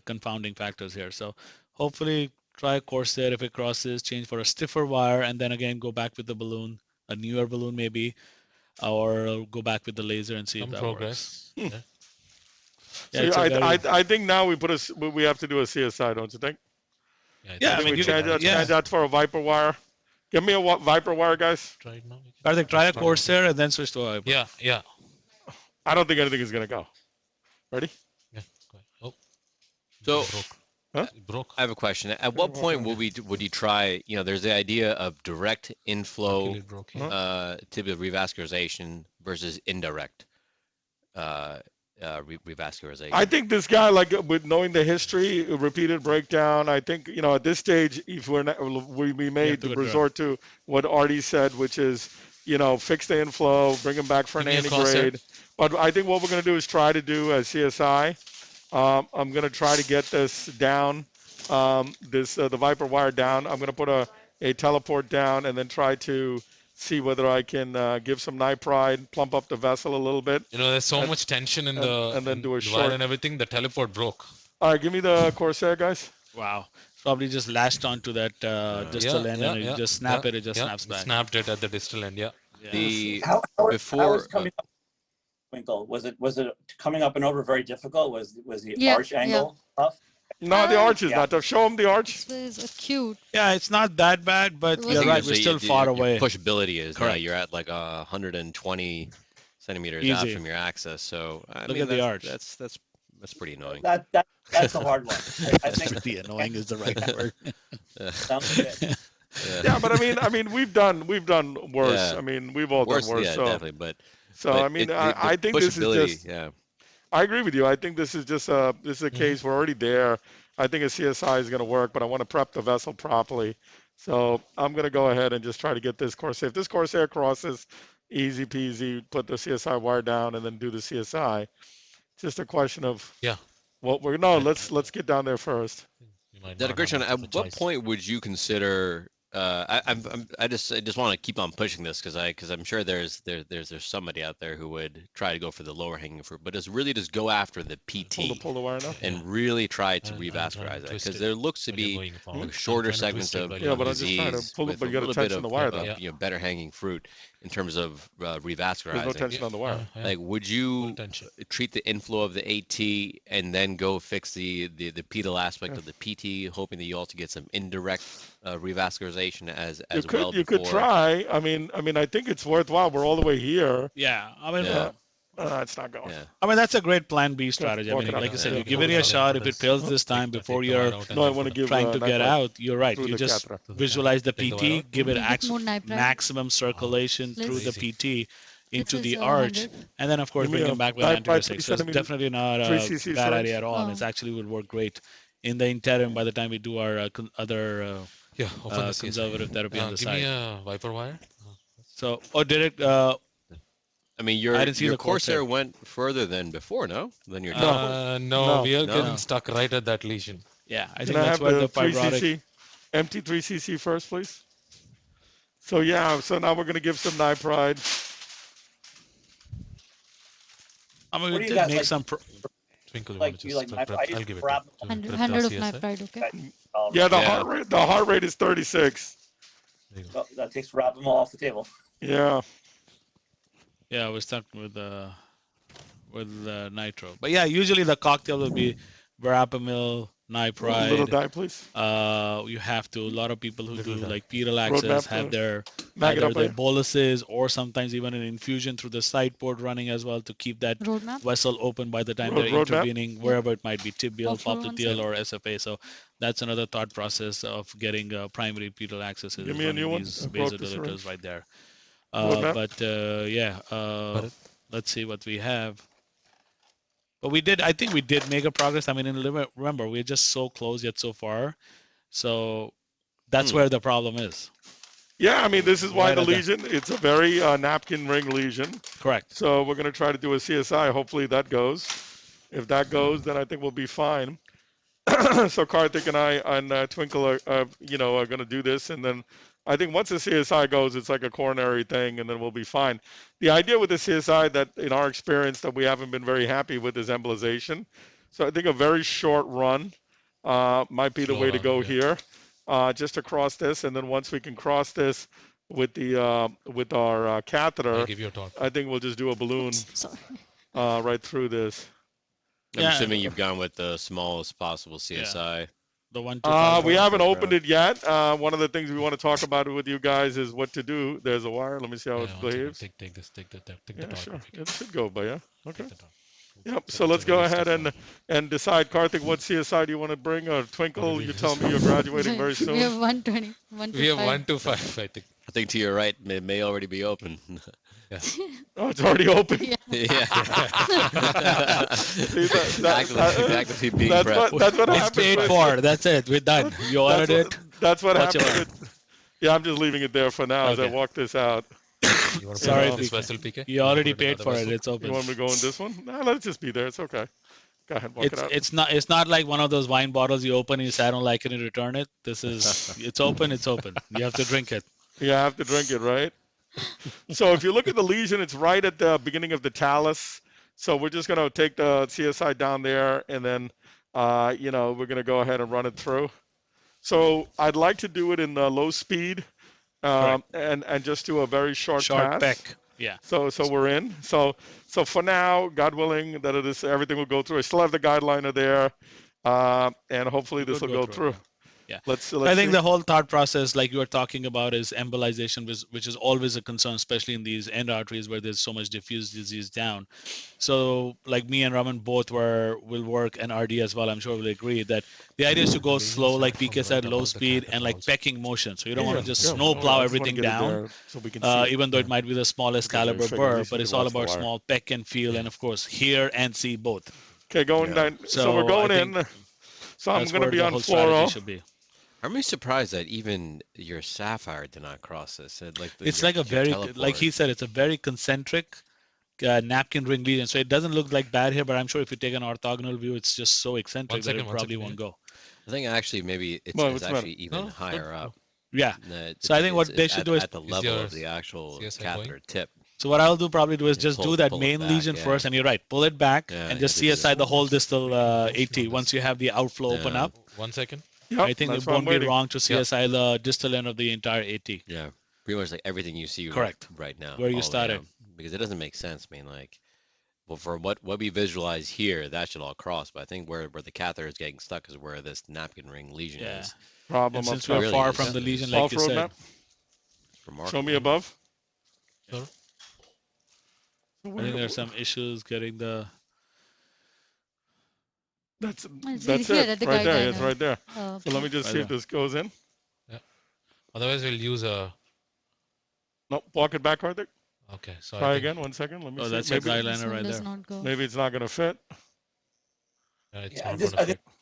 confounding factors here. So hopefully try Corsair. If it crosses, change for a stiffer wire, and then again go back with the balloon, a newer balloon maybe, or go back with the laser and see Some if that progress. works. Yeah. Yeah, See, it's a very- I think now we have to do a CSI, don't you think? Yeah, I I mean, we you change could- that, change that for a Viper wire. Give me a Viper wire, guys. Try it now. Karthik, try a Corsair and then switch to a Viper. Yeah. I don't think anything is gonna go. Ready? Yeah. Go ahead. Oh. So It broke. Huh? It broke. I have a question. At what point would you try? There's the idea of direct inflow It broke. Yeah. tibial revascularization versus indirect revascularization. I think this guy, like with knowing the history, repeated breakdown. I think at this stage, if we're not, we may to go to resort to what Artie said, which is fix the inflow, bring him back for an Give me a Corsair. antigrade. But I think what we're going to do is try to do a CSI. I'm going to try to get this down, the Viper wire down. I'm going to put a teleport down and then try to see whether I can give some nipride, plump up the vessel a little bit. There's so much tension in and then in do a the wire short- and everything. The teleport broke. All right, give me the Corsair, guys. Wow. Probably just lashed onto that distal end and you just snap it, it just snaps back. Snapped it at the distal end. Yeah. Yeah. The How before was coming up, Winkle? Was it coming up and over very difficult? Was the Yeah, arch angle tough? No, the arch is Yeah. not tough. Show him the arch. This is acute. Yeah, it's not that bad, but It you're was right. So We're still your far away. pushability is now Correct. you're at like 120 centimeters out Easy. from your axis. So I Look mean, at the arch. That's pretty annoying. That's a hard one. I That's think pretty annoying is the right word. sounds good. Yeah, but I mean, we've done worse. Yeah. I mean, we've all Worse, done worse. yeah, So, definitely. But I mean, I think this is pushability, just. yeah. I agree with you. I think this is just a case. We're already there. I think a CSI is going to work, but I want to prep the vessel properly. So I'm going to go ahead and just try to get this Corsair. If this Corsair crosses, easy peasy, put the CSI wire down and then do the CSI. Just a question of what we're let's get down there first. Dr. Gershon, at what point would you consider? I just want to keep on pushing this because I'm sure there's somebody out there who would try to go for the lower hanging fruit, but just go after the PT Pull the wire now. and really try to revascularize that because there looks to be shorter segments of Yeah, but I'm just trying disease to pull it, with but a you got to little bit tension of the wire though. better hanging fruit in terms of There's no revascularizing. tension on the wire. Like, would you treat the inflow of the AT and then go fix the pedal aspect of the PT, hoping that you also get some indirect revascularization as well? You could try. I mean, I think it's worthwhile. We're all the way here. Yeah, I mean, Yeah. It's not going. Yeah. I mean that's a great plan B strategy. I walk mean, it out. like I said, Yeah. you give it a shot. If it fails this time before you're No, I want to give. trying to get out, you're right. through You the just catheter. visualize the Take the wire PT, out. give it Make it more nitrite. maximum circulation Let's- through the PT into is, the arch, 100. and then of course Give me bring a them back with nitrite, antibiotics. 3 So it's centimeter, definitely not 3 a cc bad syringe. idea at all, and Oh. it's actually would work great. In the interim, by the time we do our other Yeah, open the CSI. conservative therapy on the Give me side. a viper wire. So, did it? I mean, I didn't see your the Corsair. Corsair went further than before, no? Than your No, No. we are No. getting stuck right at that lesion. Yeah, I Can think I that's have where the the 3 fibrotic. cc, empty 3 cc first, please? So yeah, so now we're going to give some nipride. I mean, What we do you did guys make like? some. Twinkle, you Like, want to you just like prep? I used I'll give it. 100, prep 100 of CSI. nitride, okay? Yeah, the Yeah. heart rate is 36. There you go. Oh, that takes Rob them all off the table. Yeah. Yeah, we're stuck with nitro. But yeah, usually the cocktail will be verapamil, A little nipride. dye, please. You have to. A lot of people who do Little dye. like pedal Roadmap access to have their Mag it either up their later. boluses or sometimes even an infusion through the side port running as well to keep that Roadmap. vessel open by the time Roadmap. they're intervening wherever it might be, tibial, Buffalo one popliteal, side. or SFA. So that's another thought process of getting primary pedal access. Is Give me a running new one. these I broke the vasodilators syringe. right there. Roadmap. But Got it. let's see what we have. But we did. I think we did make a progress. I mean, remember, we're just so close yet so far. So that's where the problem is. Yeah, I mean, this is why Right the at the- lesion, it's a very napkin ring lesion. Correct. So we're going to try to do a CSI. Hopefully that goes. If that goes, then I think we'll be fine. So Karthik and I and Twinkle are going to do this. And then I think once the CSI goes, it's like a coronary thing, and then we'll be fine. The idea with the CSI that in our experience that we haven't been very happy with is embolization. So I think a very short run might be the Slow way to run, go yeah. here, just to cross this. And then once we can cross this with the with our catheter, I'll give you a torque. I think we'll just do a balloon Sorry. right through this. I'm Yeah. assuming you've gone with the smallest possible CSI. The one. We haven't opened it yet. One of the things we want to talk about with you guys is what to do. There's a wire. Let me see how it Yeah, one second. behaves. Take this. Take the Yeah, torque. sure. Take It should go, but yeah. Okay. the torque. Yep. It's So a let's go very ahead stiff and one. and decide, Karthik, what CSI do you want to bring? Or Twinkle, you tell me you're graduating very We have soon. 120, 1 to We have 5. 1 to 5, I think. I think to your right may already be open. Oh, it's already open. Yeah. Yeah. See, Actively being that's prepped. what It's happens. paid when- for. That's it. We're done. You ordered it. That's what Watch happens. it. Yeah, I'm just leaving it there for now as I Okay. walk this out. You want to Sorry, put this PK. vessel, PK? You already wanna put paid the for other it. vessel? It's open. You want me to go in this one? Nah, let it just be there. It's okay. Go ahead, walk it out. It's not like one of those wine bottles you open and you say I don't like it and return it. This is it's open. It's open. You have to drink it. You have to drink it, right? So if you look at the lesion, it's right at the beginning of the talus. So we're just going to take the CSI down there, and then, we're going to go ahead and run it through. So I'd like to do it in low speed, and just do a very short Short pass. peck. Yeah. So we're in. So for now, God willing, that everything will go through. I still have the guideliner there. and hopefully this will Go go through it, through. yeah. Yeah. Let's I think see. the whole thought process, like you were talking about, is embolization, which is always a concern, especially in these end arteries where there's so much diffuse disease down. So, like me and Raman both will work, and RD as well, I'm sure will agree that the idea is to go lesions slow, like start from PK said, right low above the speed, and catheter like also. pecking motion. So you don't want to just Yeah, snow no, plow I just want to everything get it down, there so we can see it. even though it might be the smallest Because I caliber figured at burr, least but we it's can all watch the about wire. small peck and feel, and of course hear and see both. Okay, going Yeah. down. So we're So going I think in. So I'm that's going to where be the on whole strategy fluoro. should be. I'm really surprised that even your sapphire did not cross this. It's Your, like a your very, like he teleport. said, it's a very concentric napkin ring lesion. So it doesn't look like bad here, but I'm sure if you take an orthogonal view, it's just so eccentric that it probably won't go. I think actually maybe it's, Well, it's what's the matter? actually even No, higher up. Yeah. That So I think what they should do is at the level your of the actual CSI catheter going? tip. So what I'll do probably do is just do that pull it main back, lesion yeah. first, and you're right, pull it back Yeah, and you just have to do CSI the whole distal motion AT. on Once this. you have the outflow open Yeah. up, 1 second. Yep, I think that's it why I'm won't be waiting. wrong to CSI the distal end of the entire AT. Yeah, pretty much like everything you see Correct. right now. Where you all the way started. down. Because it doesn't make sense. I mean, like, well, for what we visualize here, that should all cross. But I think where the catheter is getting stuck is where this napkin ring lesion Yeah. is. Problem And up since we're top. Really far is- from the is lesion, like you Off-road said, map. Remarkable. Show me above. Sure. So I where- think there's some issues getting the. That's It's here it. at the Right there. guideline. It's right there. Oh, So let me just Right see if there. this goes in. Otherwise, we'll use a. No, walk it back, Hardik. Okay, so Try I think, again. 1 second. Let me Oh, see. that's your Maybe, this guideliner one right does there. not go. maybe it's not going to fit. it's Yeah, not just gonna I think fit.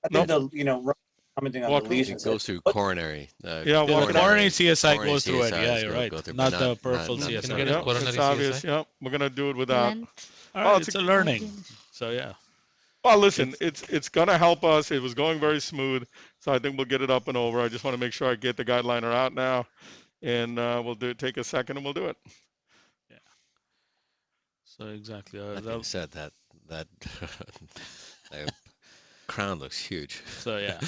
I think the commenting on Walk- the lesion It goes through coronary. Yeah, Yeah, walk the it out. coronary CSI coronary goes through it. CSIs Yeah, you're go right. through, Not but the peripheral not- Can you CSI. get a Yep, coronary it's obvious. CSI? Yep, we're going to do it without. Length, All Oh, right, it's it's a learning. margin. So yeah. Well, listen, it's going to help us. It was going very smooth, so I think we'll get it up and over. I just want to make sure I get the guideliner out now, and we'll take a second and we'll do it. So exactly. Like I said, that that crown looks huge. So yeah.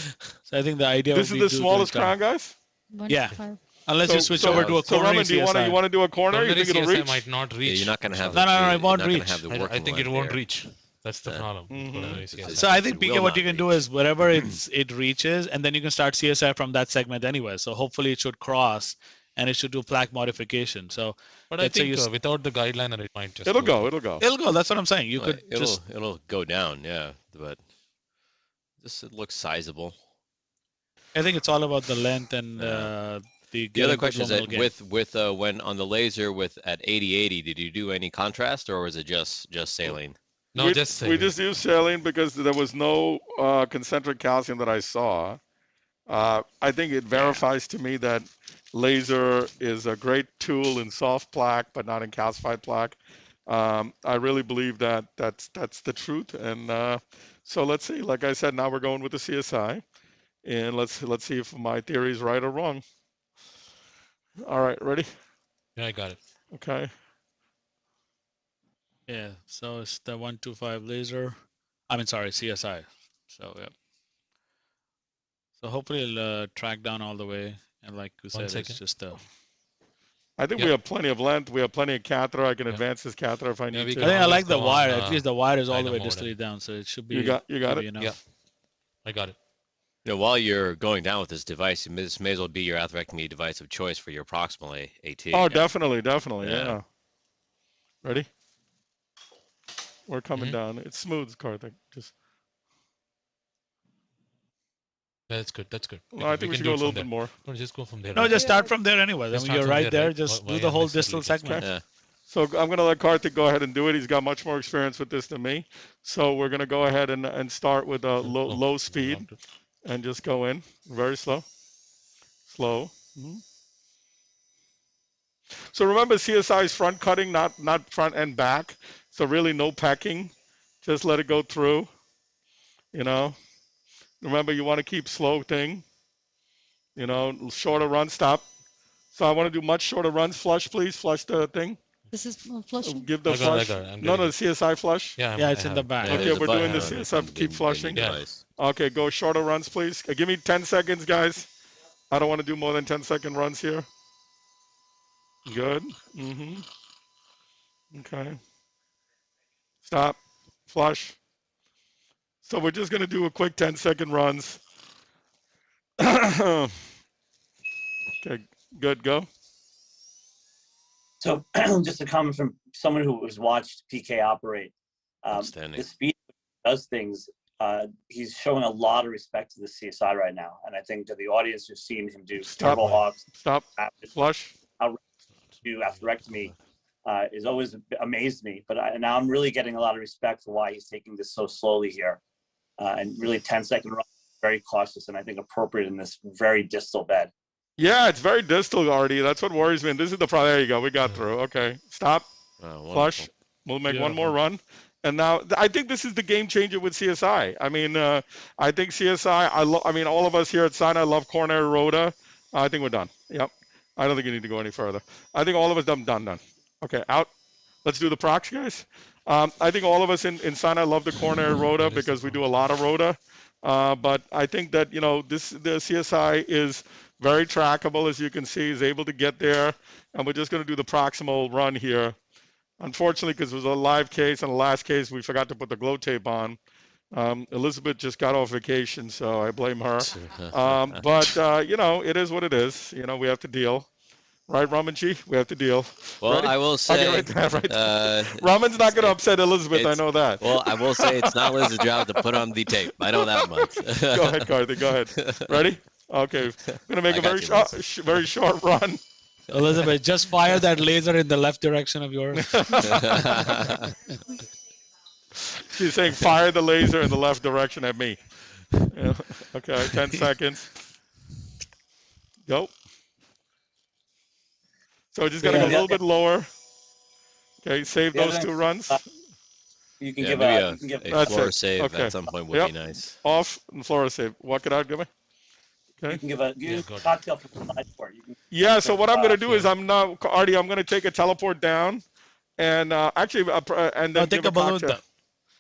So I think the idea This would is be the to smallest do it, crown, guys. 1.5. unless you switch over to a So coronary Raman, do you want CSI. to do a corner? You Coronary think it'll CSI reach? might not Yeah, reach. you're not going to have. No, no, no, it you're won't not gonna reach. have the I working think it length won't there. reach. That's the Yeah. problem. Mhm. Coronary It's- CSI. So I think It will PK, what not you can do reach. is wherever it reaches, and then you can start CSI from that segment anyway. So hopefully it should cross, and it should do plaque modification. So But I let's say think you without the guideliner, it might just. It'll go go. through. It'll go. it'll go. That's what I'm saying. You Well, could just it'll go down, yeah, but it looks sizable. I think it's all about the length and Yeah. the. The other getting question is luminal that gain. with when on the laser with at 80/80, did you do any contrast or was it just saline? No, we, just we saline. just used saline because there was no concentric calcium that I saw. I think it verifies to me that laser is a great tool in soft plaque, but not in calcified plaque. I really believe that that's the truth. And so let's see. Like I said, now we're going with the CSI, and let's see if my theory is right or wrong. All right, ready? Yeah, I got it. Okay. Yeah. So it's the 125 laser. I mean, sorry, CSI. So yeah. So hopefully it'll track down all the way, and like you 1 said, it's second. just a. I think Yep. we have plenty of length. We have plenty of catheter. I can Yep. advance this catheter if I Yeah, need we to. I think I always like the go on, wire. At least the wire is all the way dynamo distally and- down, so it should be. You got should be it. enough. Yeah. I got it. You know, while you're going down with this device, this may as well be your atherectomy device of choice for your proximal AT. Oh, definitely. Yeah. Yeah. Ready? We're coming Mhm. down. It's smooth, Karthik. Just. That's good. That's good. Well, I think we should go a little bit more. No, just go from there. No, just start from there anyway. I Just mean, start you're from right there, there. right? Just Why do the whole unnecessarily distal just- segment. Yeah. So I'm going to let Karthik go ahead and do it. He's got much more experience with this than me. So we're going to go ahead and start with a low speed and just go in very slow. Slow. Mhm. So remember, CSI is front cutting, not front and back. So really no pecking. Just let it go through. You know. Remember, you want to keep slow thing. You know, shorter run, stop. So I want to do much shorter runs. Flush, please. Flush the thing. This is flushing. Give the I got it, flush. I got it. I'm No, getting the CSI flush. Yeah, Yeah, I it's in have the it. back. Yeah, Okay, there's a we're doing button the on it CSI. in- Keep in flushing. your Yeah. device. Okay, go shorter runs, please. Give me 10 seconds, guys. I don't want to do more than 10-second runs here. Good. Okay. Stop. Flush. So we're just going to do a quick 10-second runs. Okay, good, go. So just a comment from someone who has watched PK operate. Outstanding. The speed he does things, he's showing a lot of respect to the CSI right now. And I think to the audience who's seen him do turbo hawks, Stop, flush. Do atherectomy is always amazed me. But now I'm really getting a lot of respect for why he's taking this so slowly here. And really 10-second run, very cautious and I think appropriate in this very distal bed. Yeah, it's very distal, Artie. That's what worries me. And this is the problem. There you go. We got through. Okay, stop, flush. We'll make one more run. And now I think this is the game changer with CSI. I mean, I think CSI, I mean, all of us here at Sinai love coronary rota. I think we're done. Yep. I don't think you need to go any further. I think all of us done. Okay, out. Let's do the procs, guys. I think all of us in Sinai love the coronary rota because we do a lot of rota. But I think that, you know, the CSI is very trackable, as you can see, is able to get there. And we're just going to do the proximal run here. Unfortunately, because it was a live case, and the last case, we forgot to put the glow tape on. Elizabeth just got off vacation, so I blame her. But you know, it is what it is. You know, we have to deal. Right, Ramanji? We have to deal. Well, Ready? I will say, Raman's not going to upset Elizabeth, I know that. Well, I will say it's not Liz's job to put on the tape. I know that much. Go ahead, Karthik, go ahead. Ready? Okay, I'm going to make a very short run. Elizabeth, just fire that laser in the left direction of yours. She's saying fire the laser in the left direction at me. Yeah. Okay, 10 seconds. Go. So just got to go a little bit lower. Okay, save those two runs. You can yeah, give maybe a floor save okay. at some point would be nice. Off and floor save. Walk it out, give me. Okay. You can give a cocktail for the side for it. Yeah, so what I'm going to do is Artie, I'm going to take a teleport down and actually, and then take a balloon down.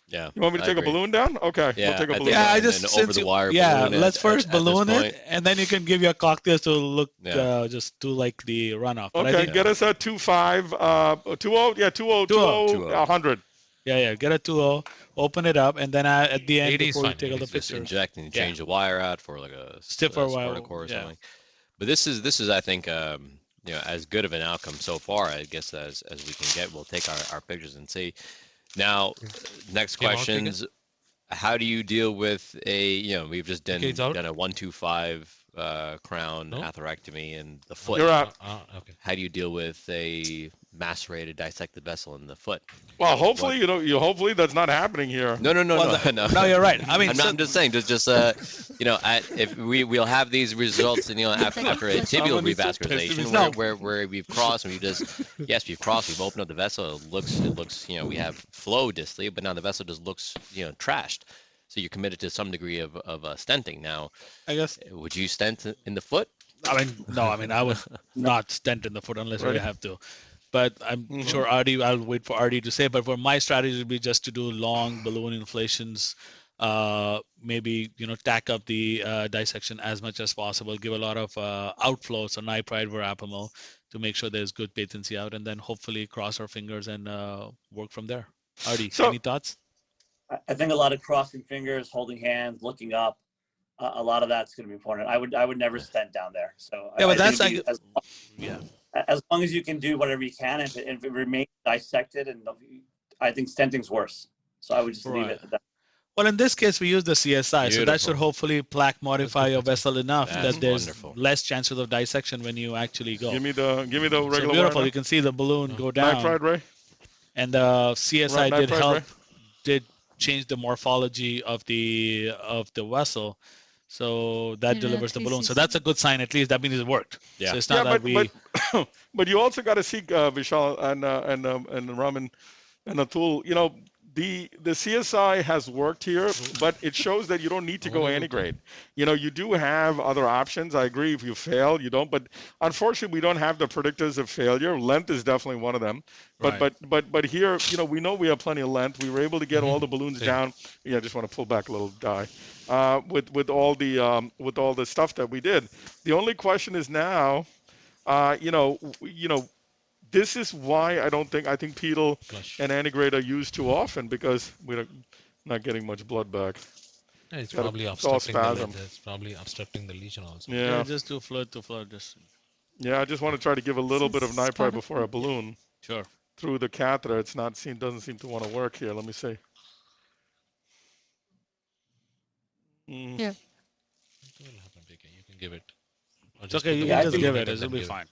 Yeah. You want me to take a balloon down? Okay, yeah, we'll take a balloon down. Yeah, I just over the wire. Yeah, let's first balloon it, and then you can give your cocktail to look just do like the runoff. But okay, get us a 2.5, 2.0, yeah, 2.0, 100. Yeah, get a 2.0, open it up, and then at the end, before you take all the just pictures, inject and change the wire out for like a stiffer wire or something. But this is I think you know, as good of an outcome so far, I guess, as we can get. We'll take our pictures and see. Now, next questions. How do you deal with we've just done a 1-2-5 crown atherectomy in the foot. You're out. Okay. How do you deal with a macerated dissected vessel in the foot? Well, hopefully hopefully that's not happening here. No. No, you're right. I mean, I'm just saying, just if we'll have these results, and after a tibial revascularization where we've crossed and we've crossed, we've opened up the vessel. It looks we have flow distally, but now the vessel just looks trashed. So you're committed to some degree of stenting. Now, I guess, would you stent in the foot? I mean, no. I mean, I would not stent in the foot unless we have to. But I'm sure Artie, I'll wait for Artie to say, but for my strategy would be just to do long balloon inflations, maybe, tack up the dissection as much as possible, give a lot of outflow, so nipride, verapamil, to make sure there's good patency out, and then hopefully cross our fingers and work from there. Artie, any thoughts? I think a lot of crossing fingers, holding hands, looking up, a lot of that's going to be important. I would never stent down there. So yeah, but that's like, as long as you can do whatever you can, if it remains dissected, and I think stenting's worse. So I would just leave it at that. Well, in this case, we use the CSI, so that should hopefully plaque modify your vessel enough that there's less chances of dissection when you actually go. Give me the regular. So beautiful. You can see the balloon go down. Nitride, Ray. And the CSI did change the morphology of the vessel, so that delivers the balloon. So that's a good sign. At least that means it worked. Yeah. So it's not that but you also got to see Vishal and Raman and Atul. The CSI has worked here, but it shows that you don't need to go antegrade. You do have other options. I agree. If you fail, you don't. But unfortunately, we don't have the predictors of failure. Length is definitely one of them. But here, we know we have plenty of length. We were able to get all the balloons down. Yeah, I just want to pull back a little die. With all the stuff that we did. The only question is now, this is why I think pedal and antegrade are used too often, because Not getting much blood back. Yeah, it's Got probably it's all obstructing the spasm. it's probably obstructing the lesion also. Yeah, Yeah. just do fluid to fluid. Just Yeah, I just want to try to give a little bit of nitrite before I balloon sure. through the catheter. It's not doesn't seem to want to work here. Let me see. Yeah. It will happen, PK. You can give it. Or It's just okay. put You the Yeah, can I just think- give balloon it. and It'll then be give it. fine.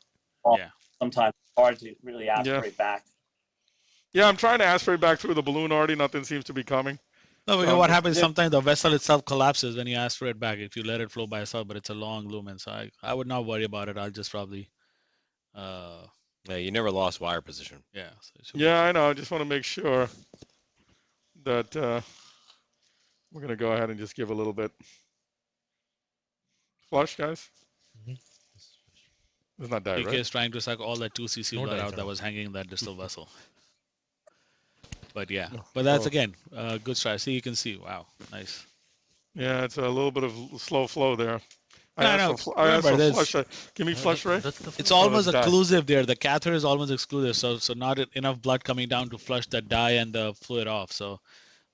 Oh, Yeah. Sometimes it's hard to really aspirate back. Yeah, I'm trying to aspirate back through the balloon already. Nothing seems to be coming. No, because So what I'm just- happens sometimes the vessel itself collapses when you aspirate back if you let it flow by itself, but it's a long lumen. So I would not worry about it. I'll just probably Yeah, you never lost wire position. yeah. So it should be Yeah, fine. I know. I just want to make sure that we're going to go ahead and just give a little bit. Flush, guys. Mhm. It's not that, PK right? is trying to suck all that 2 cc No blood diet out at that all. was hanging in that distal vessel. But yeah, No. but that's Oh. again good try. See, you can see. Wow, nice. Yeah, it's a little bit of slow flow there. I No, asked no, for, I asked remember for this. flush. Give me flush, Ray. That's the It's flow. almost it's dye. occlusive there. The catheter is almost exclusive, so not enough blood coming down to flush that dye and the fluid off. So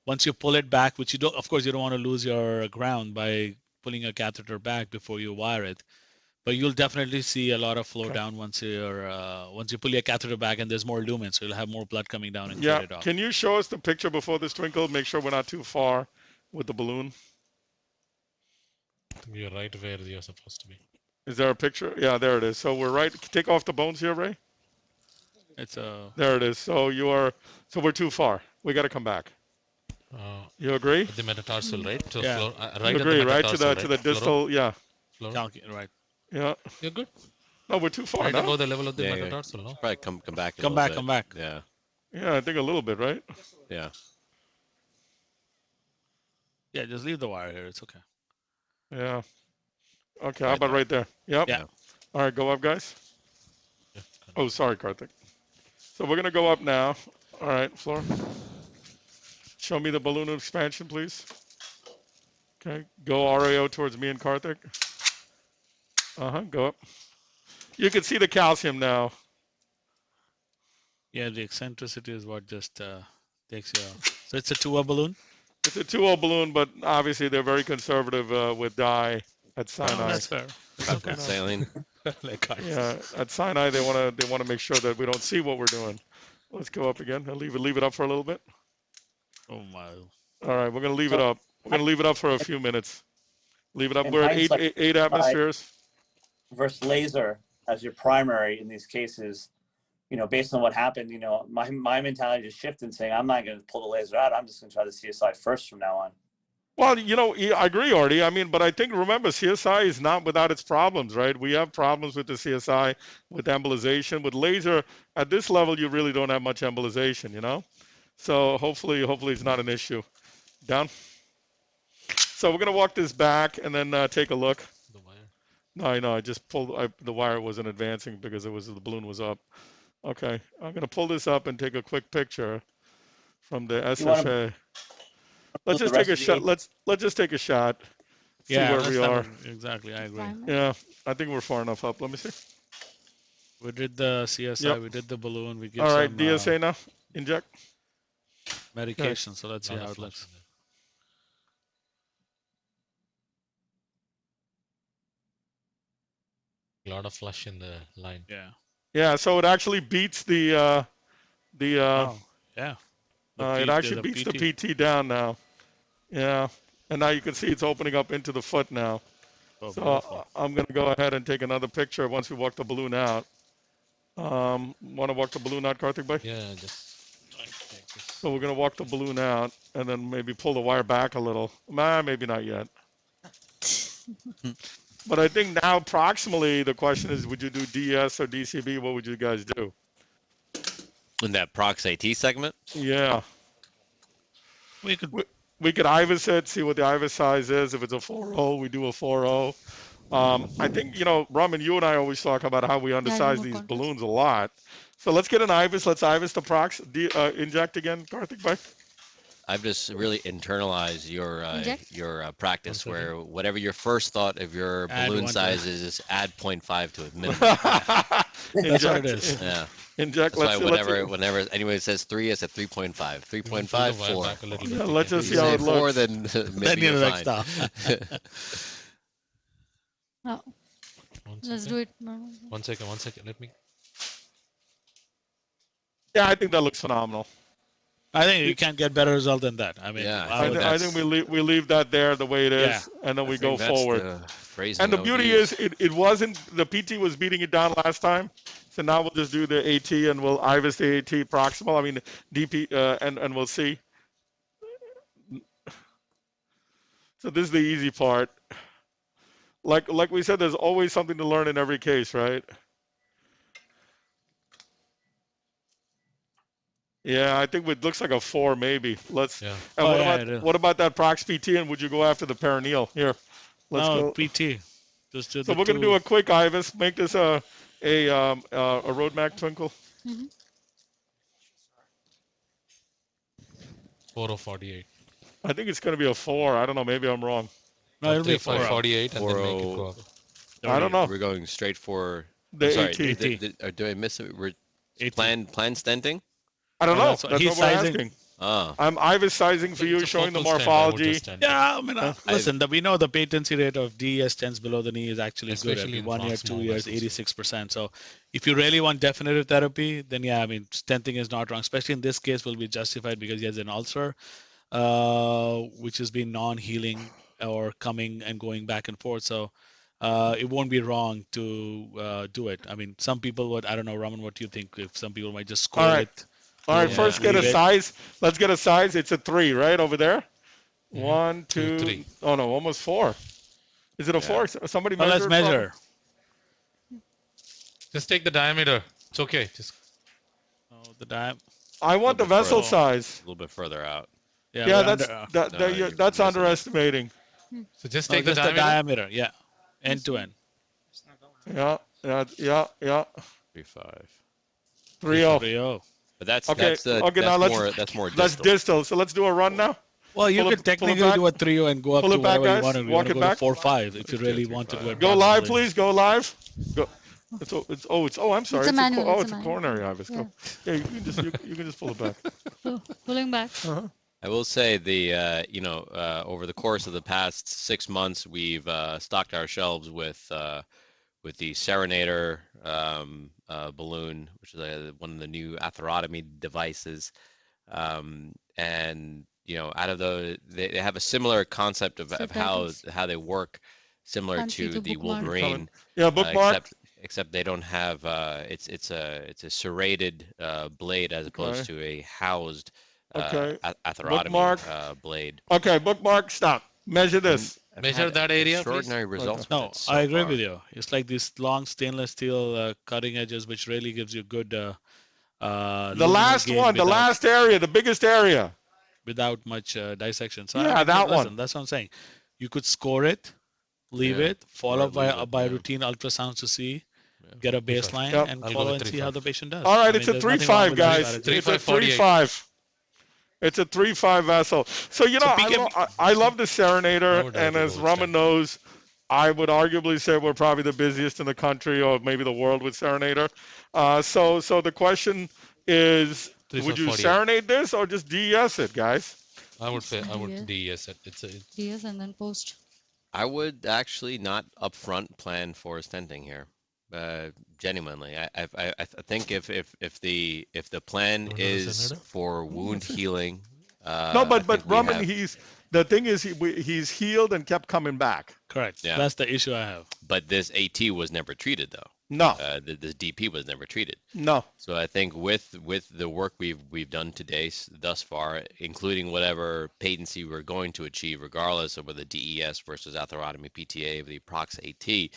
once you pull it back, which you don't, of course, you don't want to lose your ground by pulling a catheter back before you wire it. But you'll definitely see a lot of flow Okay. down once you pull your catheter back and there's more lumen, so you'll have more blood coming down and Yeah. clear it off. Can you show us the picture before this twinkle? Make sure we're not too far with the balloon. You're right where you're supposed to be. Is there a picture? Yeah, there it is. So we're right. Take off the bones here, Ray. It's a There it is. So you are. So we're too far. We got to come back. You agree? At the metatarsal, right? So Yeah. floor, You right agree, at the right? metatarsal, To the Fluoro? distal. Yeah. Fluoro? right. Yeah. You're good. No, we're too far Right now. above the level of the Yeah, metatarsal, no? Probably come back. A Come little back, bit. come back. Yeah, Yeah, I think a little bit, right? yeah. Yeah, just leave the wire here. It's okay. Yeah. Okay. How Right about there. right there? Yep. Yeah. All right. Go up, guys. Yeah, Oh, sorry, Karthik. So we're gonna go up now. All right, Flora. Show me the balloon expansion, please. Okay. Go RAO towards me and Karthik. Go up. You can see the calcium now. Yeah, the eccentricity is what just takes you out. So it's a 2 balloon? It's a 2-0 balloon, but obviously they're very conservative with dye at Oh, Sinai. that's fair. Backward saline. Like I- Yeah, at Sinai they wanna make sure that we don't see what we're doing. Let's go up again. I'll leave it up for a little bit. Oh my. All right, we're gonna leave it up. We're gonna leave it up for a few minutes. Leave it up. In We're at hindsight, eight atmospheres. versus laser as your primary in these cases, based on what happened, my mentality just shifted and saying, I'm not going to pull the laser out. I'm just going to try the CSI first from now on. Well, I agree, Artie. I mean, but I think, remember, CSI is not without its problems, right? We have problems with the CSI, with embolization. With laser, at this level, you really don't have much embolization, So hopefully it's not an issue. Down. So we're going to walk this back and then take a look. The wire. No, I know. I just pulled. The wire wasn't advancing because the balloon was up. Okay, I'm gonna pull this up and take a quick picture from the SFA. Let's just take a shot. Let's just take a shot. See Yeah, where we are. Exactly, I agree. Yeah, I think we're far enough up. Let me see. We did the CSI, Yep. we did the balloon, we give All right, some DSA now. Inject. medication, so let's see Lot how of it flush looks. in there. A lot of flush in the line. Yeah. Yeah, so it actually beats the Oh, yeah. it actually beats the PT down now. Yeah, and now you can see it's opening up into the foot now. Oh, So beautiful. I'm going to go ahead and take another picture once we walk the balloon out. Want to walk the balloon out, Karthik bhai? Yeah, just trying to take this. So we're going to walk the balloon out and then maybe pull the wire back a little. Maybe not yet. But I think now proximally the question is, would you do DS or DCB? What would you guys do? In that prox AT segment. Yeah. We could We could IVUS it, see what the IVUS size is. If it's a 4.0, we do a 4.0. I think, Raman, you and I always talk about how we undersize these balloons a lot. So let's get an IVUS. Let's IVUS the prox. Inject again, Karthik bhai. I've just really internalized Inject? your practice, 1 second. where whatever your first thought of your Add balloon one to size is, just add 0.5 to it minimum. That's what it is. Yeah. Inject. That's why Let's whenever anyone says 3, I said 3.5. 3.5, 4. Back a little bit. Yeah, let's Okay. just If see you how say it 4, looks. then Then maybe you're you're like, fine. stop. Oh, 1 let's second. do it. 1 second. 1 second. Let me. Yeah, I think that looks phenomenal. I think you can't get better result than that. I mean, Yeah, I would- I think we leave that there the way it is, Yeah. and then I we think go that's forward. the phrasing And the I would beauty use. is, it wasn't, the PT was beating it down last time. So now we'll just do the AT and we'll IVUS the AT proximal. I mean, DP, and we'll see. So this is the easy part. Like we said, there's always something to learn in every case, right? Yeah, I think it looks like a 4 maybe. Let's. Yeah. And Oh, what yeah, about it is. what about that prox PT? And would you go after the perineal? Here, let's no, go. PT. Just do So the we're gonna two. do a quick IVUS. Make this a road mag twinkle. 4:48. I think it's gonna be a 4. I don't know. Maybe I'm wrong. No, it'll be a 4. 5:48 and then make it 4:0. go up. I don't know. We're going straight for. The I'm sorry, AT. do I miss it? We're 18. plan stenting? I don't No, know. that's That's, what- he's what we're sizing. asking. Oh, I'm IVUS sizing for you, It's a showing the focal stent, I would morphology. just stand. Yeah, I mean, Huh? listen, we know the patency rate of DES stents below the knee is actually good. Especially Every in 1 year, proximal 2 years, vessels. 86%. So if you really want definitive therapy, then yeah, I mean, stenting is not wrong. Especially in this case, will be justified because he has an ulcer, which has been non-healing or coming and going back and forth. So it won't be wrong to do it. I mean, some people would, I don't know, Raman, what do you think? If some people might just score right. it. All right, Yeah. first get a Leave it. size. Let's get a size. It's a 3, right over there. Mhm. 1, 2. 3. Oh no, almost 4. Is it a 4? Somebody Well, measure. let's it for me? measure. Just take the diameter. It's okay. Just Oh, the diam. I want the Little bit vessel further. size. a little bit further out. Yeah, Yeah, we're that's under, No, you're that's missing it. underestimating. so just no, take the just the diameter. diameter. Yeah, end to end. Yeah. 3.5. 3-0. 3-0. But that's Okay, that's okay, now let's- that's more That's distal. distal. So let's do a run now. Well, you Pull could it- pull it technically back. do a 3-0 and go up Pull to it back, whatever you guys. want. If you Walk want to it go back. to 4-5, if you Let's do really 3.5. want to do it. Go live, properly. please. Go live. Go. I'm sorry. It's a manual, Oh, it's it's a a manual. coronary IVUS. Go. Yeah, you can just pull it back. Pulling back. Uh-huh. I will say over the course of the past 6 months, we've stocked our shelves with the Serenator balloon, which is one of the new atherotomy devices, and out of those, they have a similar concept of how they work, similar Fancy to to the bookmark. Wolverine, Yeah, bookmark. except they don't have it's a serrated blade as opposed to a housed Okay. atherotomy Bookmark. blade. Okay, bookmark. Stop. Measure this. I've Measure had that area, please. extraordinary results. No, with it so I agree far. with you. It's like these long stainless steel cutting edges, which really gives you good. The luminal last gain one, the without- last area, the biggest area. without much dissection. So Yeah, that listen, one. That's what I'm saying. You could score it, leave Yeah, it, follow or leave it, by yeah. routine ultrasounds to see, Yeah. get a baseline, Yep. and I'll go follow with and see how 3.5. the patient does. All right, I it's mean, a there's nothing wrong 3.5, with that guys. strategy. It's a 3.5, 3.5. It's a 3.5 vessel. So So PK I love the I Serenator, would and argue as with Raman Stent. knows, I would arguably say we're probably the busiest in the country or maybe the world with Serenator. So the question is, would you 3.48. serenade this or just DES it, guys? I would say I Yeah. would DES it. It's DS and then post. I would actually not upfront plan for stenting here. Genuinely, I think if the plan Wanna is listen to it? for wound healing, No, I but think we Raman, have- the thing is he's healed and kept coming back. Correct. Yeah. That's the issue I have. but this AT was never treated though. No, This DP was never treated. no. So I think with the work we've done today thus far, including whatever patency we're going to achieve, regardless of whether DES versus atherotomy PTA of the Prox AT,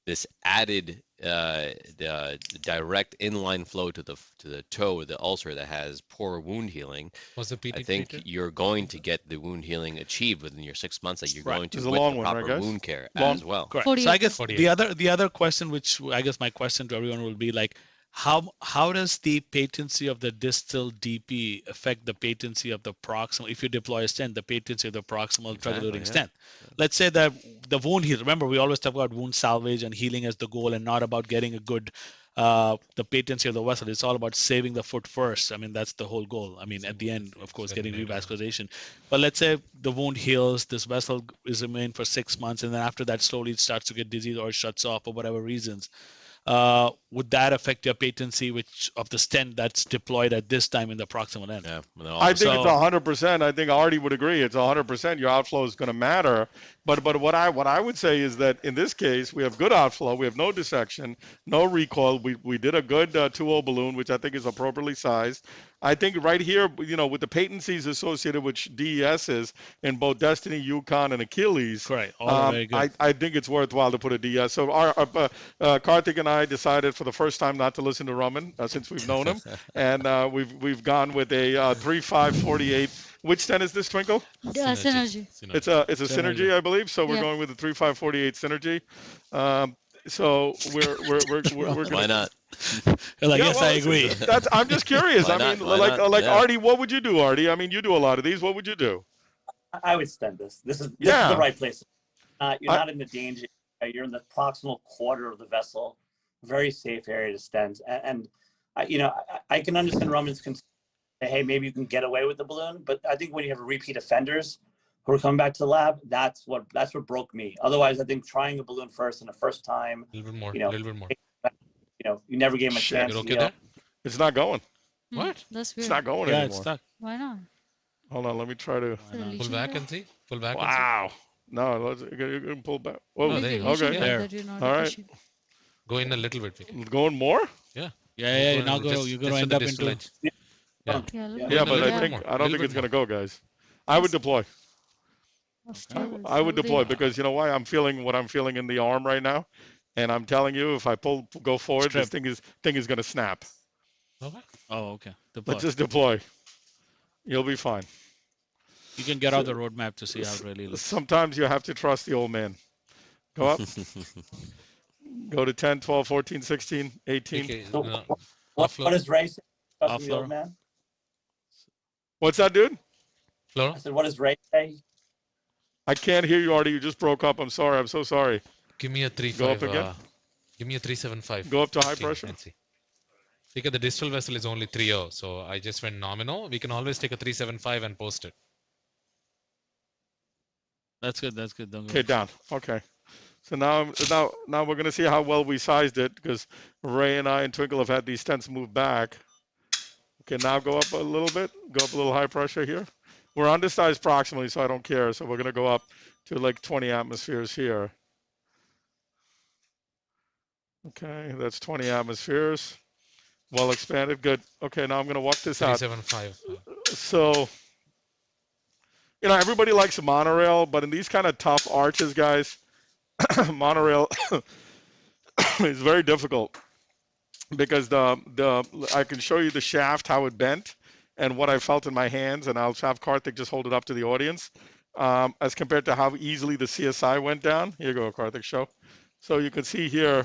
this added the direct inline flow to the toe, the ulcer that has poor wound healing. was the PT I think treated? you're going to get the wound healing achieved within your 6 months that you're Right. going to This is a with long the one, right, proper guys? wound care Long. as well. Correct. 48. So I guess 48. the other question, which I guess my question to everyone will be like, how does the patency of the distal DP affect the patency of the proximal? If you deploy a stent, the patency of the proximal drug-eluting stent. Let's say that the wound heals. Remember, we always talk about wound salvage and healing as the goal, and not about getting a good the patency of the vessel. It's all about saving the foot first. I mean, that's the whole goal. I mean, at the end, of course, getting revascularization. But let's say the wound heals, this vessel is remained for 6 months, and then after that, slowly it starts to get disease or shuts off for whatever reasons. Would that affect your patency of the stent that's deployed at this time in the proximal end? Yeah, I think it's 100%. I think Artie would agree. It's 100%. Your outflow is going to matter. But what I would say is that in this case, we have good outflow. We have no dissection, no recoil. We did a good 2.0 balloon, which I think is appropriately sized. I think right here, with the patencies associated with DESs in both Destiny, Yukon, and Achilles, correct. All are very good. I think it's worthwhile to put a DS. So Karthik and I decided for the first time not to listen to Raman since we've known him, and we've gone with a 3.5/48. Which stent is this, Twinkle? Synergy. It's a synergy, I believe. So we're going with the 3.5/48 synergy. So we're why not? Yes, I agree. I'm just curious. Why I mean, not? like Artie, what would you do, Artie? I mean, you do a lot of these. What would you do? I would stent this. This is the right place. You're not in the danger. You're in the proximal quarter of the vessel. Very safe area to stent. And I can understand Raman's concern. Hey, maybe you can get away with the balloon, but I think when you have repeat offenders who are coming back to the lab, that's what broke me. Otherwise, I think trying a balloon first and the first time, a little bit more, you never gave him a chance. You're okay there? It's not going. What? That's weird. It's not going Yeah, anymore. it's stuck. Why not? Hold on, let me try to. Pull back and see. Pull back. Wow. No, you can pull back. Whoa. No, there you go. Okay. There. All right. Go in a little bit. Vicky. Going more? Yeah. Yeah. Now you're going to end up into. Yeah. Yeah, but I don't think it's going to go, guys. I would deploy. I would deploy because you know why? I'm feeling what I'm feeling in the arm right now, and I'm telling you, if I go forward, this thing is going to snap. Okay. Oh, okay. Deploy. Let's just deploy. You'll be fine. You can get out the roadmap to see how it really looks. Sometimes you have to trust the old man. Go up. Go to 10, 12, 14, 16, 18. Okay. So what is Ray say? Trusting the old man? What's that, dude? Flora? I said, what does Ray say? I can't hear you, Artie. You just broke up. I'm sorry. I'm so sorry. Give me a 3.5. Go up again. Give me a 3.75. Go up to high pressure. Because the distal vessel is only 3.0, so I just went nominal. We can always take a 3.75 and post it. That's good. That's good. Okay, down. Okay. So now we're gonna see how well we sized it because Ray and I and Twinkle have had these stents move back. Okay, now go up a little bit. Go up a little high pressure here. We're undersized proximally, so I don't care. So we're gonna go up to like 20 atmospheres here. Okay, that's 20 atmospheres. Well expanded. Good. Okay, now I'm gonna walk this out. 3.75. So, everybody likes a monorail, but in these kind of tough arches, guys, monorail is very difficult because I can show you the shaft, how it bent, and what I felt in my hands, and I'll have Karthik just hold it up to the audience, as compared to how easily the CSI went down. Here you go, Karthik, show. So you can see here.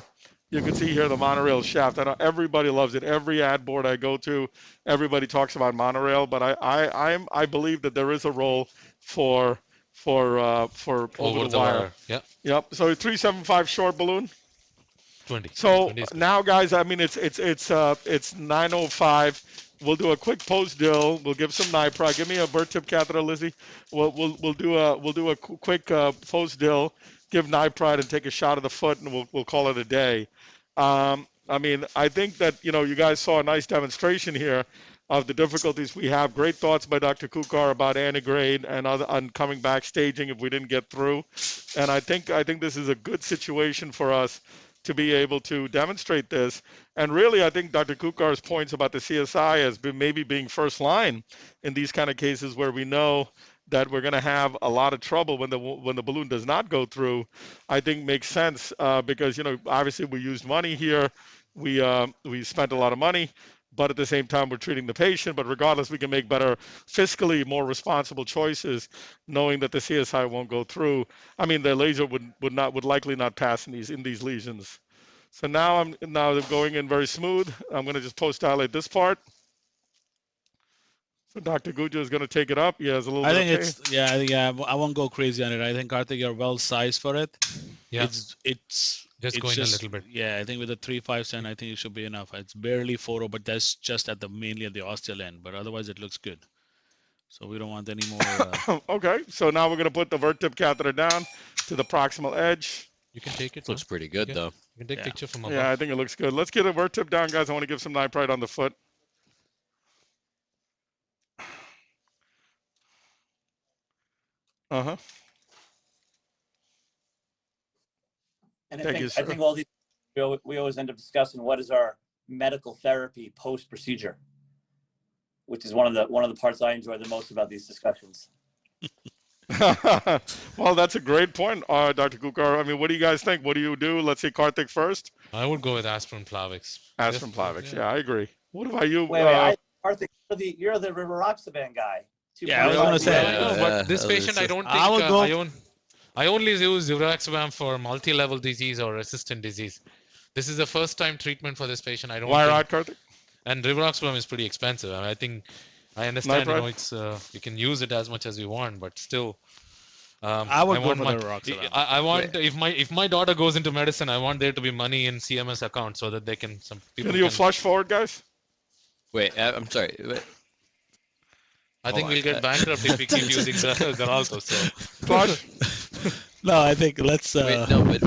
You can see here the monorail shaft. I know everybody loves it. Every ad board I go to, everybody talks about monorail. But I believe that there is a role for over the wire. Yeah. Yep. So 375 short balloon. 20. So 20 now, guys, I mean it's 9:05. We'll do a quick post dill. We'll give some nipro. Give me a bird tip catheter, Lizzie. We'll do a quick post dill. Give nipride and take a shot of the foot, and we'll call it a day. I mean, I think that you guys saw a nice demonstration here of the difficulties we have. Great thoughts by Dr. Kukar about antigrade and on coming back staging if we didn't get through. And I think this is a good situation for us to be able to demonstrate this. And really, I think Dr. Kukar's points about the CSI as maybe being first line in these kind of cases where we know that we're going to have a lot of trouble when the balloon does not go through, I think makes sense because obviously we used money here, we spent a lot of money, but at the same time we're treating the patient. But regardless, we can make better fiscally more responsible choices, knowing that the CSI won't go through. I mean, the laser would likely not pass in these lesions. So now I'm going in very smooth. I'm going to just post-dilate this part. So Dr. Guja is going to take it up. He has a little I bit think of pain. it's yeah. I won't go crazy on it. I think Karthik, you're well sized for it. Yeah. It's Just going a little bit. Yeah, I think with the 3-5 Stent, I think it should be enough. It's barely 4-0, but that's just at the mainly at the ostial end. But otherwise, it looks good. So we don't want any more. Okay, so now we're going to put the vert tip catheter down to the proximal edge. You can take it. Looks pretty good though. You can take Yeah. picture from above. Yeah, I think it looks good. Let's get a vert tip down, guys. I want to give some nipride on the foot. Uh-huh. And Thank you, sir. I think all these, we always end up discussing what is our medical therapy post-procedure, which is one of the parts I enjoy the most about these discussions. Well, that's a great point, Dr. Kukar. I mean, what do you guys think? What do you do? Let's see, Karthik first. I would go with aspirin Plavix. Aspirin Plavix. Yeah, I agree. What about you? Wait, Arthur, you're the Rivaroxaban guy. Yeah, I was gonna say. But this patient, I don't think I would go. I only use Rivaroxaban for multi-level disease or resistant disease. This is the first time treatment for this patient. I don't. Why not, Karthik? And Rivaroxaban is pretty expensive. I think I understand. You know, it's you can use it as much as you want, but still. I would go want for my, the Rivaroxaban. I want if my daughter goes into medicine, I want there to be money in CMS account so that they can some people. Can you flush forward, guys? Wait, I'm sorry. Wait. I think we'll get bankrupt if we keep using Xarelto. So. Flush. No, I think let's. Wait, no, but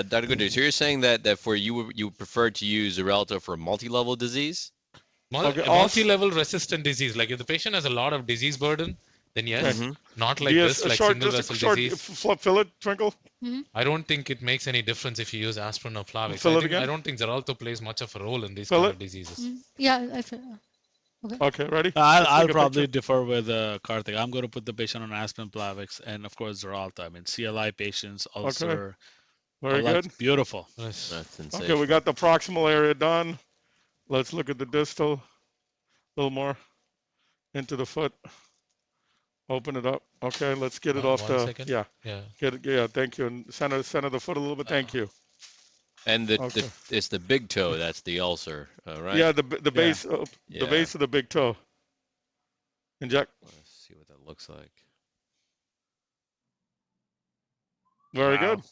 Dr. Guja, so you're saying that for you would prefer to use Xarelto for multi-level disease? Multi-level resistant disease. Like if the patient has a lot of disease burden, then yes. Not like this, like single vessel disease. Fill it, Twinkle. I don't think it makes any difference if you use aspirin or Plavix. Fill it again. I don't think Xarelto plays much of a role in these kind of diseases. Yeah, I feel. Okay, ready? I'll probably differ with Karthik. I'm going to put the patient on aspirin Plavix and of course Xarelto. I mean CLI patients, ulcer. Very good. Beautiful. Nice. That's insane. Okay, we got the proximal area done. Let's look at the distal. A little more into the foot. Open it up. Okay, let's get it off 1 the. second. Yeah. Yeah. Get it. Yeah. Thank you. And center the foot a little bit. Thank you. And it's the big toe that's the ulcer, right? Yeah. The base. The base of the big toe. Inject. Let's see what that looks like. Very good.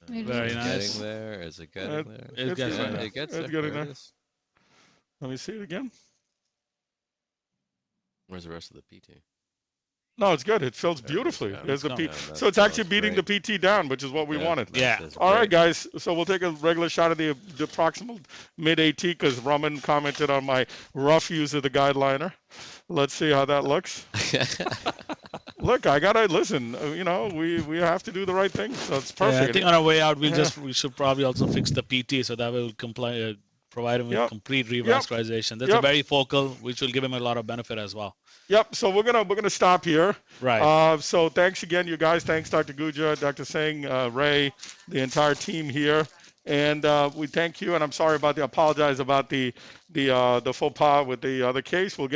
Very nice. Getting there? Is it getting there? It gets there. there. It gets It's there. getting There it there. is. Let me see it again. Where's the rest of the PT? No, it's good. It fills There it is. beautifully. Yeah, There's the yeah, P. that- So it's that actually was beating great. the PT down, which is what we wanted. Yeah. That's All right, great. guys. So we'll take a regular shot of the proximal mid AT because Raman commented on my rough use of the guide liner. Let's see how that looks. Look, I gotta listen. You know, we have to do the right thing. So it's perfect. Yeah, I think on our way out, we should probably also fix the PT so that will provide him with complete revascularization. That's a very focal, which will give him a lot of benefit as well. Yep. So we're gonna stop here. Right. So thanks again, you guys. Thanks, Dr. Guja, Dr. Singh, Ray, the entire team here, and we thank you. And I'm sorry about apologize about the faux pas with the other case. We'll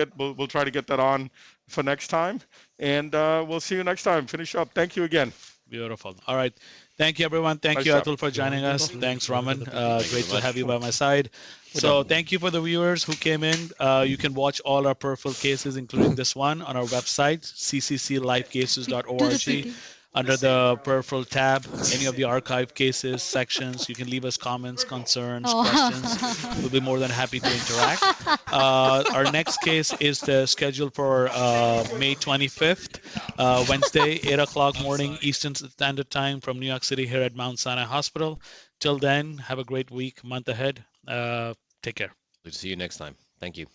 try to get that on for next time, and we'll see you next time. Finish up. Thank you again. Beautiful. All right. Thank you, everyone. Thank you, Atul, for joining us. Thanks, Raman. Great to have you by my side. So thank you for the viewers who came in. You can watch all our peripheral cases, including this one, on our website, ccclivecases.org. Under the peripheral tab, any of the archive cases sections, you can leave us comments, concerns, questions. We'll be more than happy to interact. Our next case is scheduled for May 25th, Wednesday, 8 o'clock morning Eastern Standard Time from New York City here at Mount Sinai Hospital. Till then, have a great week, month ahead. Take care. Good to see you next time. Thank you.